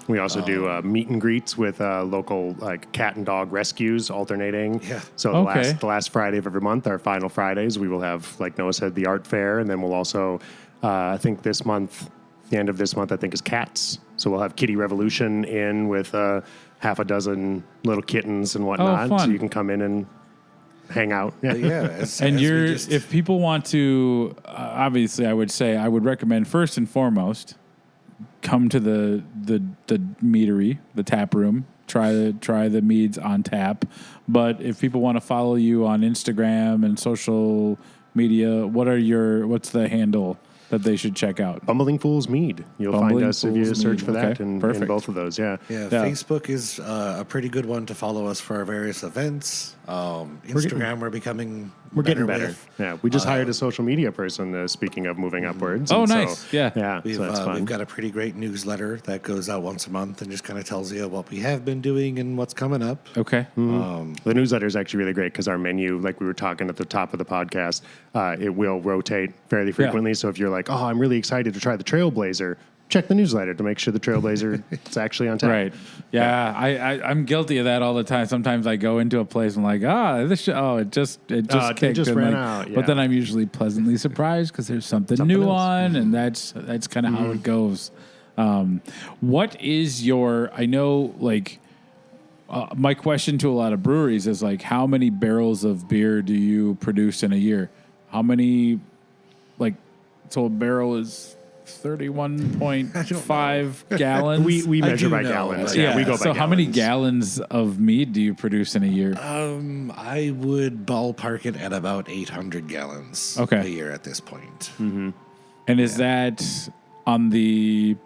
We also do meet and greets with local cat and dog rescues alternating. Yeah. So Okay. the last Friday of every month, our final Fridays, we will have, like Noah said, the art fair, and then we'll also, I think this month, the end of this month, I think is cats. So we'll have Kitty Revolution in with half a dozen little kittens and whatnot. fun. So you can come in and hang out. But yeah, And if people want to, obviously, I would recommend first and foremost, come to the meadery, the tap room, try the meads on tap. But if people want to follow you on Instagram and social media, what's the handle that they should check out? Bumbling Fools Mead. You'll find us if you Fools search Mead. for that Okay, in perfect. both of those. Yeah. Yeah, Facebook is a pretty good one to follow us for our various events. Instagram, we're getting better. with. Yeah, we just hired a social media person. Speaking of moving upwards. Oh, and nice. Yeah. yeah. We've, So that's fun. we've got a pretty great newsletter that goes out once a month and just kind of tells you what we have been doing and what's coming up. Okay. The newsletter is actually really great because our menu, like we were talking at the top of the podcast, it will rotate fairly frequently. So if you're like, oh, I'm really excited to try the Trailblazer, check the newsletter to make sure the Trailblazer is actually on tap. Right. Yeah. I'm guilty of that all the time. Sometimes I go into a place and I'm like, it just it kicked. just and ran like- out, But yeah. then I'm usually pleasantly surprised because there's something new else. on, and that's kind of how it goes. What is your? I know, like, my question to a lot of breweries is like, how many barrels of beer do you produce in a year? How many? Like, so a barrel is 31.5 gallons. We I measure do by know. gallons. Yeah, we go by so gallons. how many gallons of mead do you produce in a year? I would ballpark it at about 800 gallons Okay. a year at this point. And is that on the?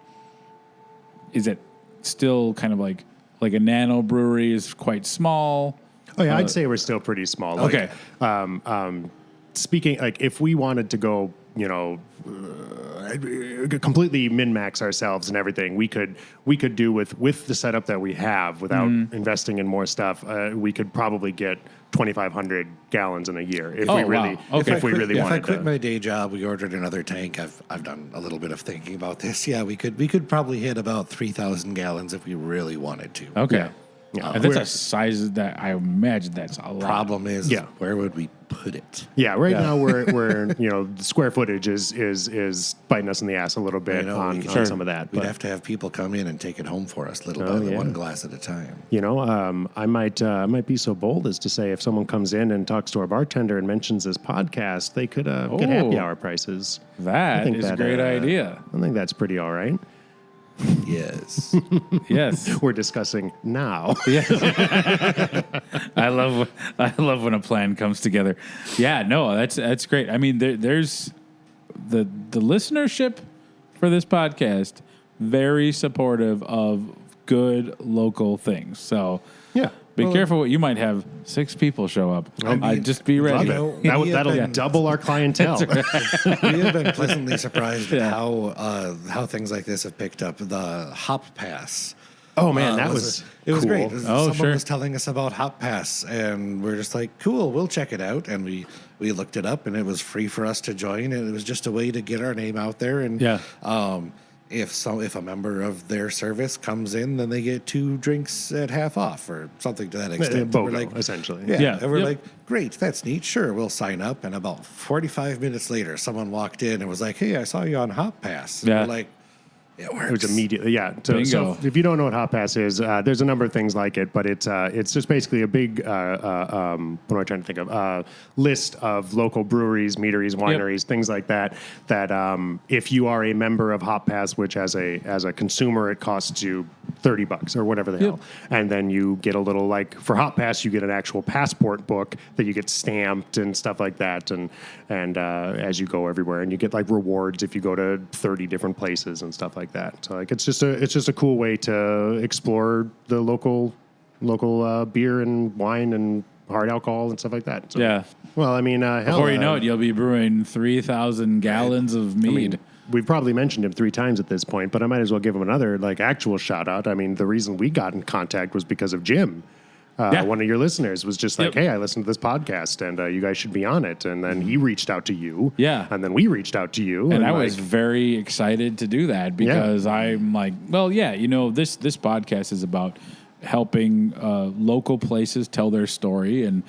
Is it still kind of like a nano brewery is quite small? Oh yeah, I'd say we're still pretty small. Like, Okay. Speaking, like, if we wanted to go, completely min-max ourselves and everything, we could do with the setup that we have without investing in more stuff. We could probably get 2,500 gallons in a year if Oh, we really, wow. Okay. if we really If I wanted quit to. my day job, we ordered another tank. I've done a little bit of thinking about this. Yeah, we could probably hit about 3,000 gallons if we really wanted to. Okay. Yeah. And that's a size that I imagine that's a lot. Problem is, Yeah. where would we put it? Yeah, right now we're the square footage is biting us in the ass a little bit know, on we could- some of that. We'd But have to have people come in and take it home for us, little by Oh, little, yeah. one glass at a time. I might be so bold as to say if someone comes in and talks to our bartender and mentions this podcast, they could get happy hour prices. That is a great idea. I think that's pretty all right. Yes. Yes. We're discussing now. I love when a plan comes together. Yeah, no, that's great. I mean, there's the listenership for this podcast very supportive of good local things. So Yeah. be careful what you might have 6 people show up. I'd just be Love ready. it. know, That, we have that'll been- double our clientele. We have been pleasantly surprised Yeah. at how things like this have picked up. The Hop Pass. Oh man, that was it was cool. great. Oh, Someone sure. was telling us about Hop Pass, and we're just like, cool, we'll check it out. And we looked it up, and it was free for us to join, and it was just a way to get our name out there. And Yeah. if a member of their service comes in, then they get 2 drinks at half off or something to that extent. And we're BOGO, essentially. Yeah, Yeah. and we're Yep. like, great, that's neat. Sure, we'll sign up. And about 45 minutes later, someone walked in and was like, hey, I saw you on Hop Pass. And Yeah. we're like, it works. It was immediately, yeah. So Bingo. if you don't know what Hot Pass is, there's a number of things like it, but it's just basically a big, what am I trying to think of? List of local breweries, meaderies, wineries, things like that. That if you are a member of Hot Pass, which as a consumer it costs you $30 or whatever the hell, and then you get a little, like, for Hot Pass you get an actual passport book that you get stamped and stuff like that, and as you go everywhere, and you get like rewards if you go to 30 different places and stuff like that. So like it's just a cool way to explore the local beer and wine and hard alcohol and stuff like that. So, Yeah. Well, I mean, hell, Before you know it, you'll be brewing 3,000 gallons of mead. I mean, we've probably mentioned him 3 times at this point, but I might as well give him another actual shout out. I mean, the reason we got in contact was because of Jim. Yeah. One of your listeners was just like, Yep. hey, I listened to this podcast and you guys should be on it. And then he reached out to you. Yeah. And then we reaced out to you. And I was very excited to do that because I'm like, well, yeah, this podcast is about helping local places tell their story. And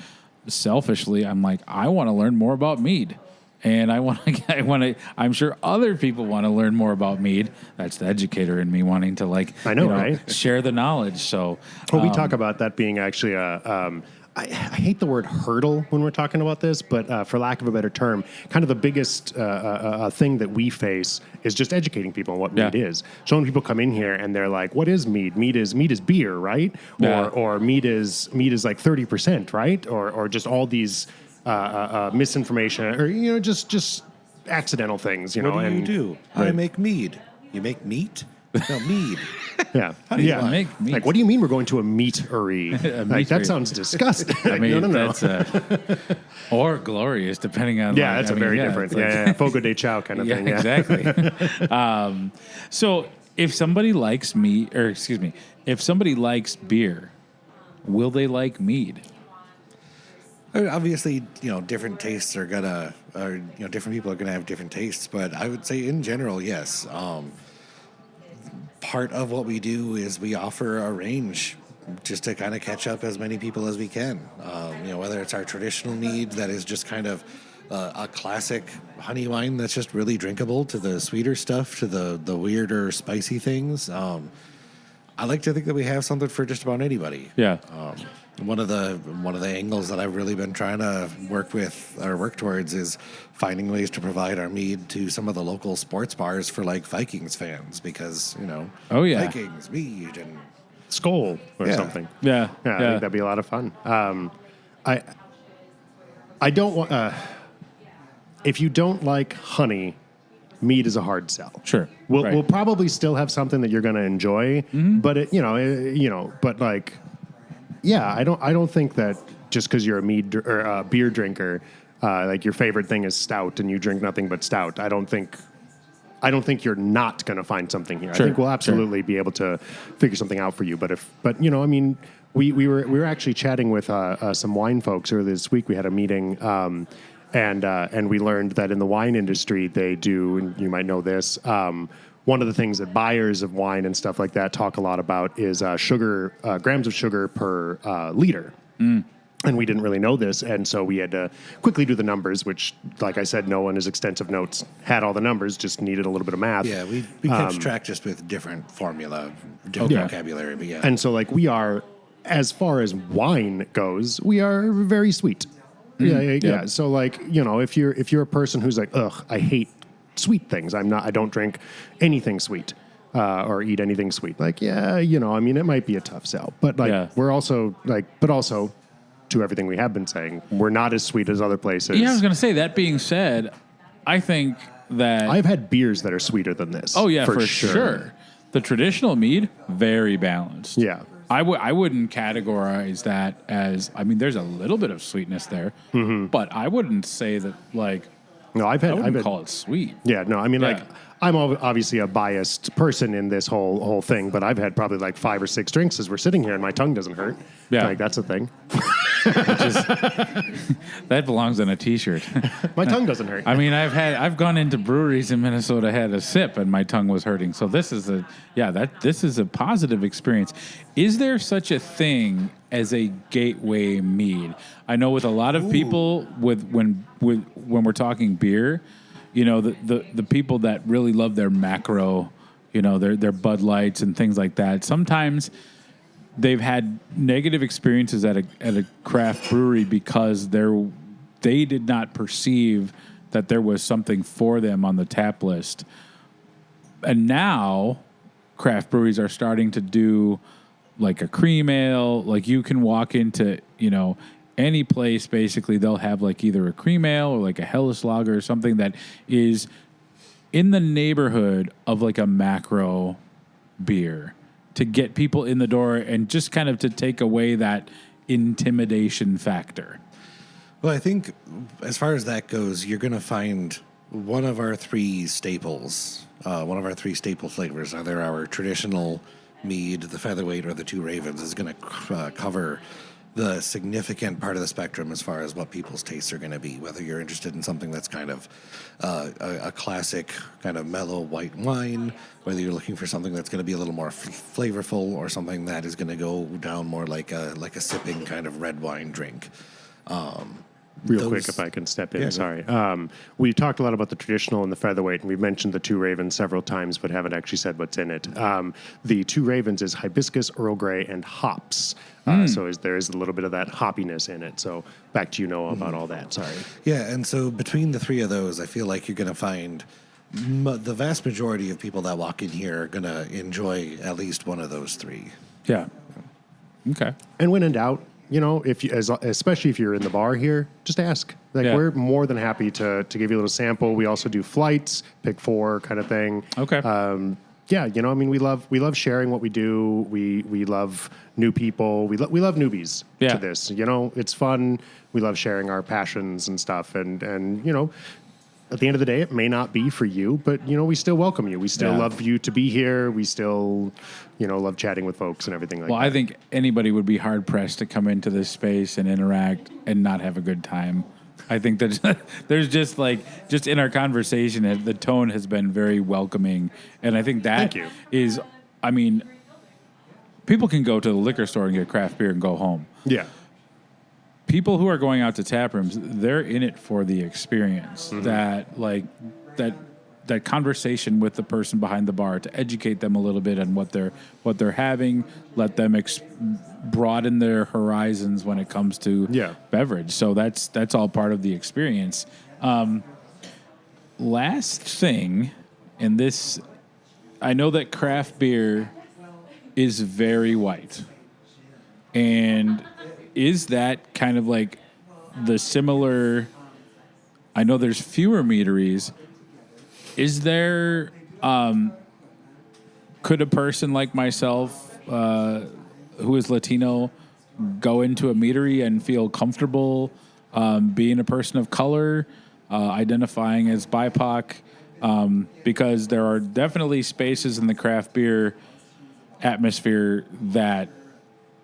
selfishly, I'm like, I want to learn more about mead. And I'm sure other people want to learn more about mead. That's the educator in me wanting to I know, right? share the knowledge. So, Well, we talk about that being actually a I hate the word hurdle when we're talking about this, but for lack of a better term, kind of the biggest thing that we face is just educating people on what mead is. So when people come in here and they're like, "What is mead? Mead is beer, right? Yeah. Or mead is like 30%, right? Or just all these misinformation, or just accidental things. What do you do? I make mead. You make meat? No, mead. Yeah. do you Yeah. make meat? Like, what do you mean we're going to a meatery? Like, that meatery. sounds disgusting. I mean, no. that's or glorious, depending on. Yeah, that's very different. it's like- Yeah. Fogo de chao kind of Yeah, thing. Yeah. exactly. So if somebody likes mead, or excuse me, if somebody likes beer, will they like mead? Obviously, different tastes are different people are gonna have different tastes, but I would say in general, yes. Part of what we do is we offer a range just to kind of catch up as many people as we can. Whether it's our traditional mead that is just kind of a classic honey wine that's just really drinkable, to the sweeter stuff, to the weirder spicy things. I like to think that we have something for just about anybody. Yeah. One of the angles that I've really been trying to work towards is finding ways to provide our mead to some of the local sports bars for like Vikings fans, because Oh, yeah. Vikings mead and Skol or Yeah. something. Yeah. Yeah, I think that'd be a lot of fun. I don't want. If you don't like honey, mead is a hard sell. Sure. We'll Right. we'll probably still have something that you're going to enjoy, but but like, yeah, I don't think that just because you're a mead or a beer drinker, like your favorite thing is stout and you drink nothing but stout. I don't think you're not going to find something here. Sure, I think we'll absolutely be able to figure something out for you. But we were actually chatting with some wine folks earlier this week. We had a meeting, and we learned that in the wine industry they do, and you might know this. One of the things that buyers of wine and stuff like that talk a lot about is sugar, grams of sugar per liter. And we didn't really know this, and so we had to quickly do the numbers, which, like I said, no one in his extensive notes had all the numbers, just needed a little bit of math. yeah, we kept track just with different formula, different vocabulary, but yeah. And so, like, we are, as far as wine goes, we are very sweet. Yeah. So, like, if you're a person who's like, ugh, I hate sweet things. I don't drink anything sweet or eat anything sweet. Like, it might be a tough sell, but we're also but also to everything we have been saying, we're not as sweet as other places. Yeah, I was going to say, that being said, I think that... I've had beers that are sweeter than this. Oh, yeah, for sure. The traditional mead, very balanced. Yeah. I wouldn't categorize that as... I mean, there's a little bit of sweetness there, but I wouldn't say that, like... No, I wouldn't call it sweet. Yeah, no, I mean, like, I'm obviously a biased person in this whole thing, but I've had probably like 5 or 6 drinks as we're sitting here and my tongue doesn't hurt. Yeah. Like, that's a thing. That belongs on a T-shirt. My tongue doesn't hurt. I mean, I've gone into breweries in Minnesota, had a sip, and my tongue was hurting. So this is a positive experience. Is there such a thing as a gateway mead? I know with a lot of people, when we're talking beer, the people that really love their macro, their Bud Lights and things like that. Sometimes they've had negative experiences at a craft brewery because they did not perceive that there was something for them on the tap list. And now craft breweries are starting to do like a cream ale. Like, you can walk into, any place, basically they'll have like either a cream ale or like a Helles lager or something that is in the neighborhood of like a macro beer, to get people in the door and just kind of to take away that intimidation factor. Well, I think as far as that goes, you're going to find one of our 3 staples, one of our 3 staple flavors, either our traditional mead, the featherweight, or the 2 ravens, is going to cover the significant part of the spectrum as far as what people's tastes are going to be. Whether you're interested in something that's kind of a classic kind of mellow white wine, whether you're looking for something that's going to be a little more flavorful, or something that is going to go down more like a sipping kind of red wine drink. Real quick, if I can step in, sorry. We talked a lot about the traditional and the featherweight, and we've mentioned the Two Ravens several times, but haven't actually said what's in it. The Two Ravens is hibiscus, Earl Grey, and hops. So there is a little bit of that hoppiness in it. So back to you, Noah, about all that. Sorry. Yeah, and so between the three of those, I feel like you're going to find the vast majority of people that walk in here are going to enjoy at least one of those three. Yeah. Okay. And when in doubt, you know, especially if you're in the bar here, just ask. Like, we're more than happy to give you a little sample. We also do flights, pick 4 kind of thing. Okay. Yeah, you know, I mean, we love sharing what we do. We love new people. We love newbies to this. You know, it's fun. We love sharing our passions and stuff. And you know, at the end of the day, it may not be for you, but you know, we still welcome you. We still love you to be here. We still, you know, love chatting with folks and everything like that. Well, I think anybody would be hard pressed to come into this space and interact and not have a good time. I think that there's just in our conversation, the tone has been very welcoming. And I think that is, I mean, people can go to the liquor store and get craft beer and go home. Yeah. People who are going out to tap rooms, they're in it for the experience. Mm-hmm. That conversation with the person behind the bar to educate them a little bit on what they're having, let them broaden their horizons when it comes to beverage. So that's all part of the experience. Last thing, and this, I know that craft beer is very white, and is that kind of like the similar? I know there's fewer meaderies. Is there, could a person like myself, who is Latino, go into a meadery and feel comfortable being a person of color, identifying as BIPOC? Because there are definitely spaces in the craft beer atmosphere that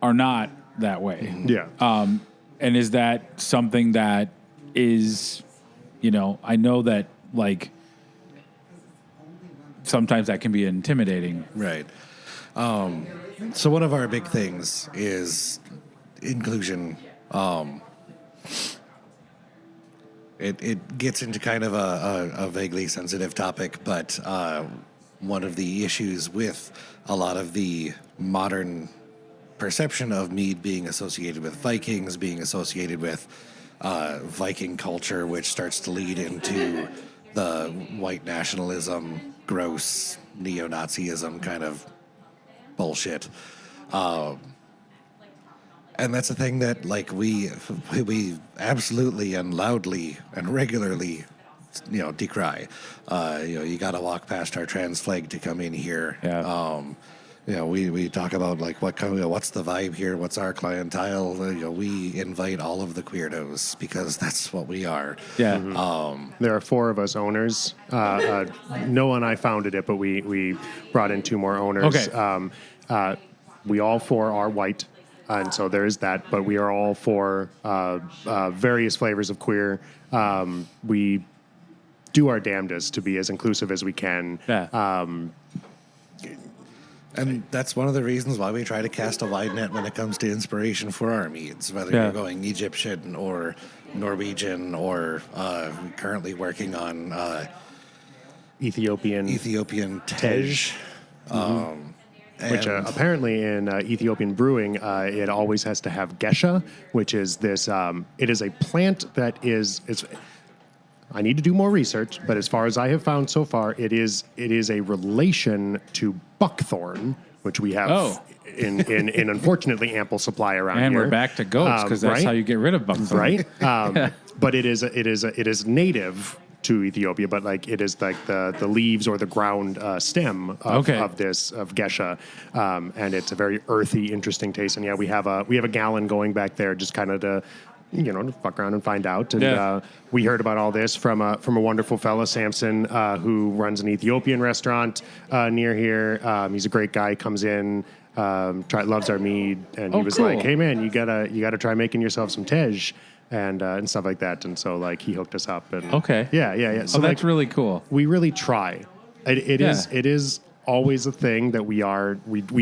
are not that way. Yeah. And is that something that is, you know, I know that like, sometimes that can be intimidating. Right. So one of our big things is inclusion. It gets into kind of a vaguely sensitive topic, but one of the issues with a lot of the modern perception of mead being associated with Vikings, being associated with Viking culture, which starts to lead into the white nationalism, gross neo-Nazism kind of bullshit. And that's a thing that like we absolutely and loudly and regularly, you know, decry. You know, you got to walk past our trans flag to come in here. Yeah. You know, we talk about like what's the vibe here? What's our clientele? You know, we invite all of the queerdos because that's what we are. Yeah. There are 4 of us owners. Noah and I founded it, but we brought in 2 more owners. Okay. We all 4 are white, and so there is that. But we are all for various flavors of queer. We do our damnedest to be as inclusive as we can. Yeah. And that's one of the reasons why we try to cast a wide net when it comes to inspiration for our meads, whether you're going Egyptian or Norwegian or currently working on Ethiopian Tej. Which apparently in Ethiopian brewing, it always has to have gesha, which is this. It is a plant that is. I need to do more research, but as far as I have found so far, it is a relation to buckthorn, which we have in unfortunately ample supply around here. And we're back to goats because that's how you get rid of buckthorn. Right. But it is native to Ethiopia, but like it is like the leaves or the ground stem of gesha, and it's a very earthy, interesting taste. And yeah, we have a gallon going back there, just kind of to, you know, to fuck around and find out. And we heard about all this from a wonderful fella, Samson, who runs an Ethiopian restaurant near here. He's a great guy. Comes in, loves our mead, and he was like, "Hey man, you gotta try making yourself some tej." And stuff like that, and so like he hooked us up. And yeah. So that's really cool. We really try. It is always a thing that we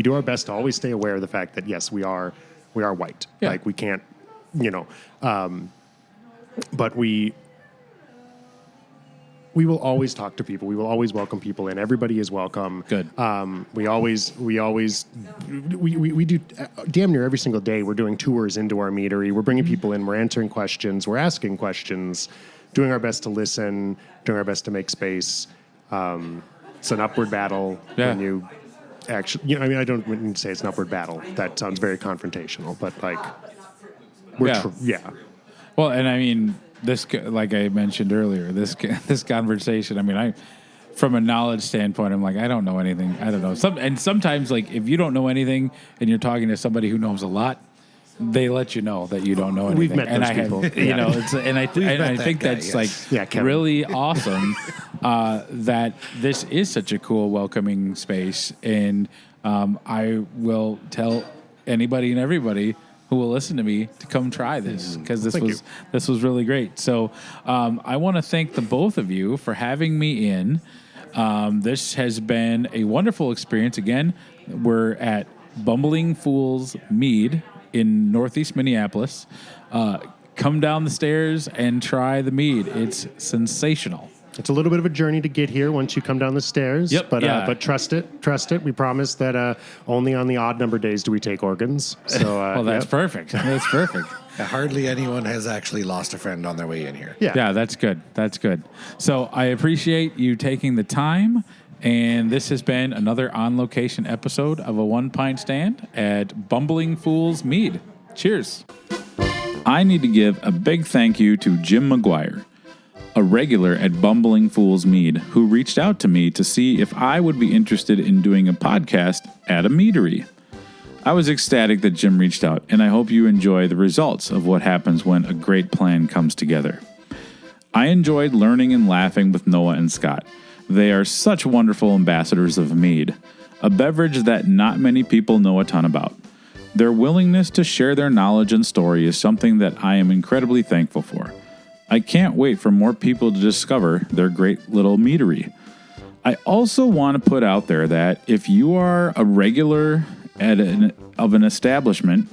do our best to always stay aware of the fact that yes, we are white. Yeah. Like we can't, you know. But we will always talk to people. We will always welcome people in. Everybody is welcome. Good. We do damn near every single day. We're doing tours into our meadery. We're bringing people in. We're answering questions. We're asking questions, doing our best to listen, doing our best to make space. It's an upward battle. Yeah. When you actually, I mean, I don't mean to say it's an upward battle. That sounds very confrontational, but like, Yeah. Well, and I mean, this, like I mentioned earlier, this conversation. I mean, from a knowledge standpoint, I'm like, I don't know anything. I don't know. And sometimes, like, if you don't know anything and you're talking to somebody who knows a lot, they let you know that you don't know anything. We've met and those I people. Have, you know, I think guy, that's yes. like really awesome that this is such a cool, welcoming space. And I will tell anybody and everybody who will listen to me to come try this, because this was really great. So I want to thank the both of you for having me in. This has been a wonderful experience. Again, we're at Bumbling Fools Mead in Northeast Minneapolis. Come down the stairs and try the mead. It's sensational. it's a little bit of a journey to get here once you come down the stairs. Yep, But trust it. We promise that only on the odd number days do we take organs. So Well, that's perfect. That's perfect. Hardly anyone has actually lost a friend on their way in here. Yeah, that's good. That's good. So I appreciate you taking the time. And this has been another on-location episode of a one-pint stand at Bumbling Fools Mead. Cheers. I need to give a big thank you to Jim McGuire, a regular at Bumbling Fools Mead, who reached out to me to see if I would be interested in doing a podcast at a meadery. I was ecstatic that Jim reached out, and I hope you enjoy the results of what happens when a great plan comes together. I enjoyed learning and laughing with Noah and Skot. They are such wonderful ambassadors of mead, a beverage that not many people know a ton about. Their willingness to share their knowledge and story is something that I am incredibly thankful for. I can't wait for more people to discover their great little meadery. I also want to put out there that if you are a regular of an establishment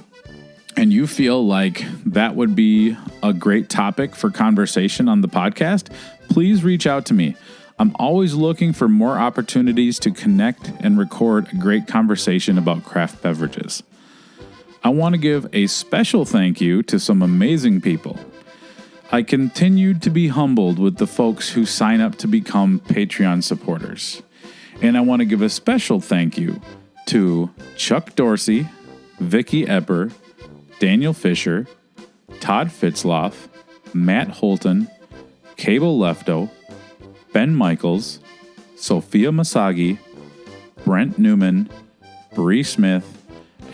and you feel like that would be a great topic for conversation on the podcast, please reach out to me. I'm always looking for more opportunities to connect and record a great conversation about craft beverages. I want to give a special thank you to some amazing people. I continued to be humbled with the folks who sign up to become Patreon supporters. And I want to give a special thank you to Chuck Dorsey, Vicky Epper, Daniel Fisher, Todd Fitzloff, Matt Holton, Cable Lefto, Ben Michaels, Sophia Masagi, Brent Newman, Bree Smith,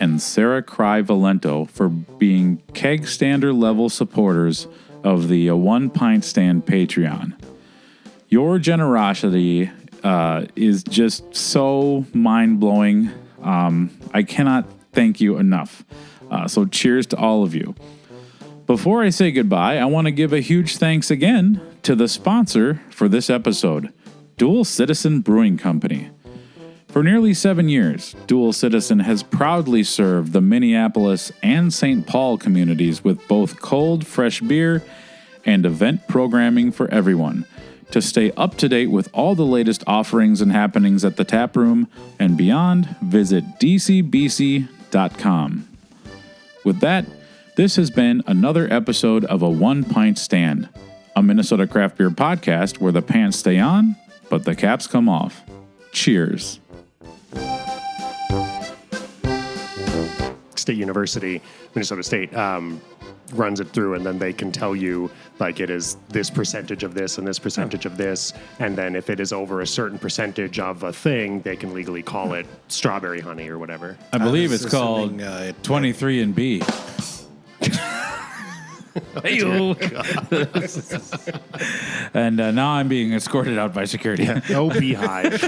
and Sarah Cry Valento for being keg stander level supporters of the One Pint Stand Patreon. Your generosity is just so mind-blowing. I cannot thank you enough. So cheers to all of you. Before I say goodbye, I want to give a huge thanks again to the sponsor for this episode, Dual Citizen Brewing Company. For nearly 7 years, Dual Citizen has proudly served the Minneapolis and St. Paul communities with both cold, fresh beer and event programming for everyone. To stay up to date with all the latest offerings and happenings at the tap room and beyond, visit dcbc.com. With that, this has been another episode of A One Pint Stand, a Minnesota craft beer podcast where the pants stay on, but the caps come off. Cheers. State University, Minnesota State, runs it through, and then they can tell you, like, it is this percentage of this and this percentage of this, and then if it is over a certain percentage of a thing, they can legally call it strawberry honey or whatever. I believe it's assuming, called 23andB. Hey-o. And now I'm being escorted out by security. No beehive.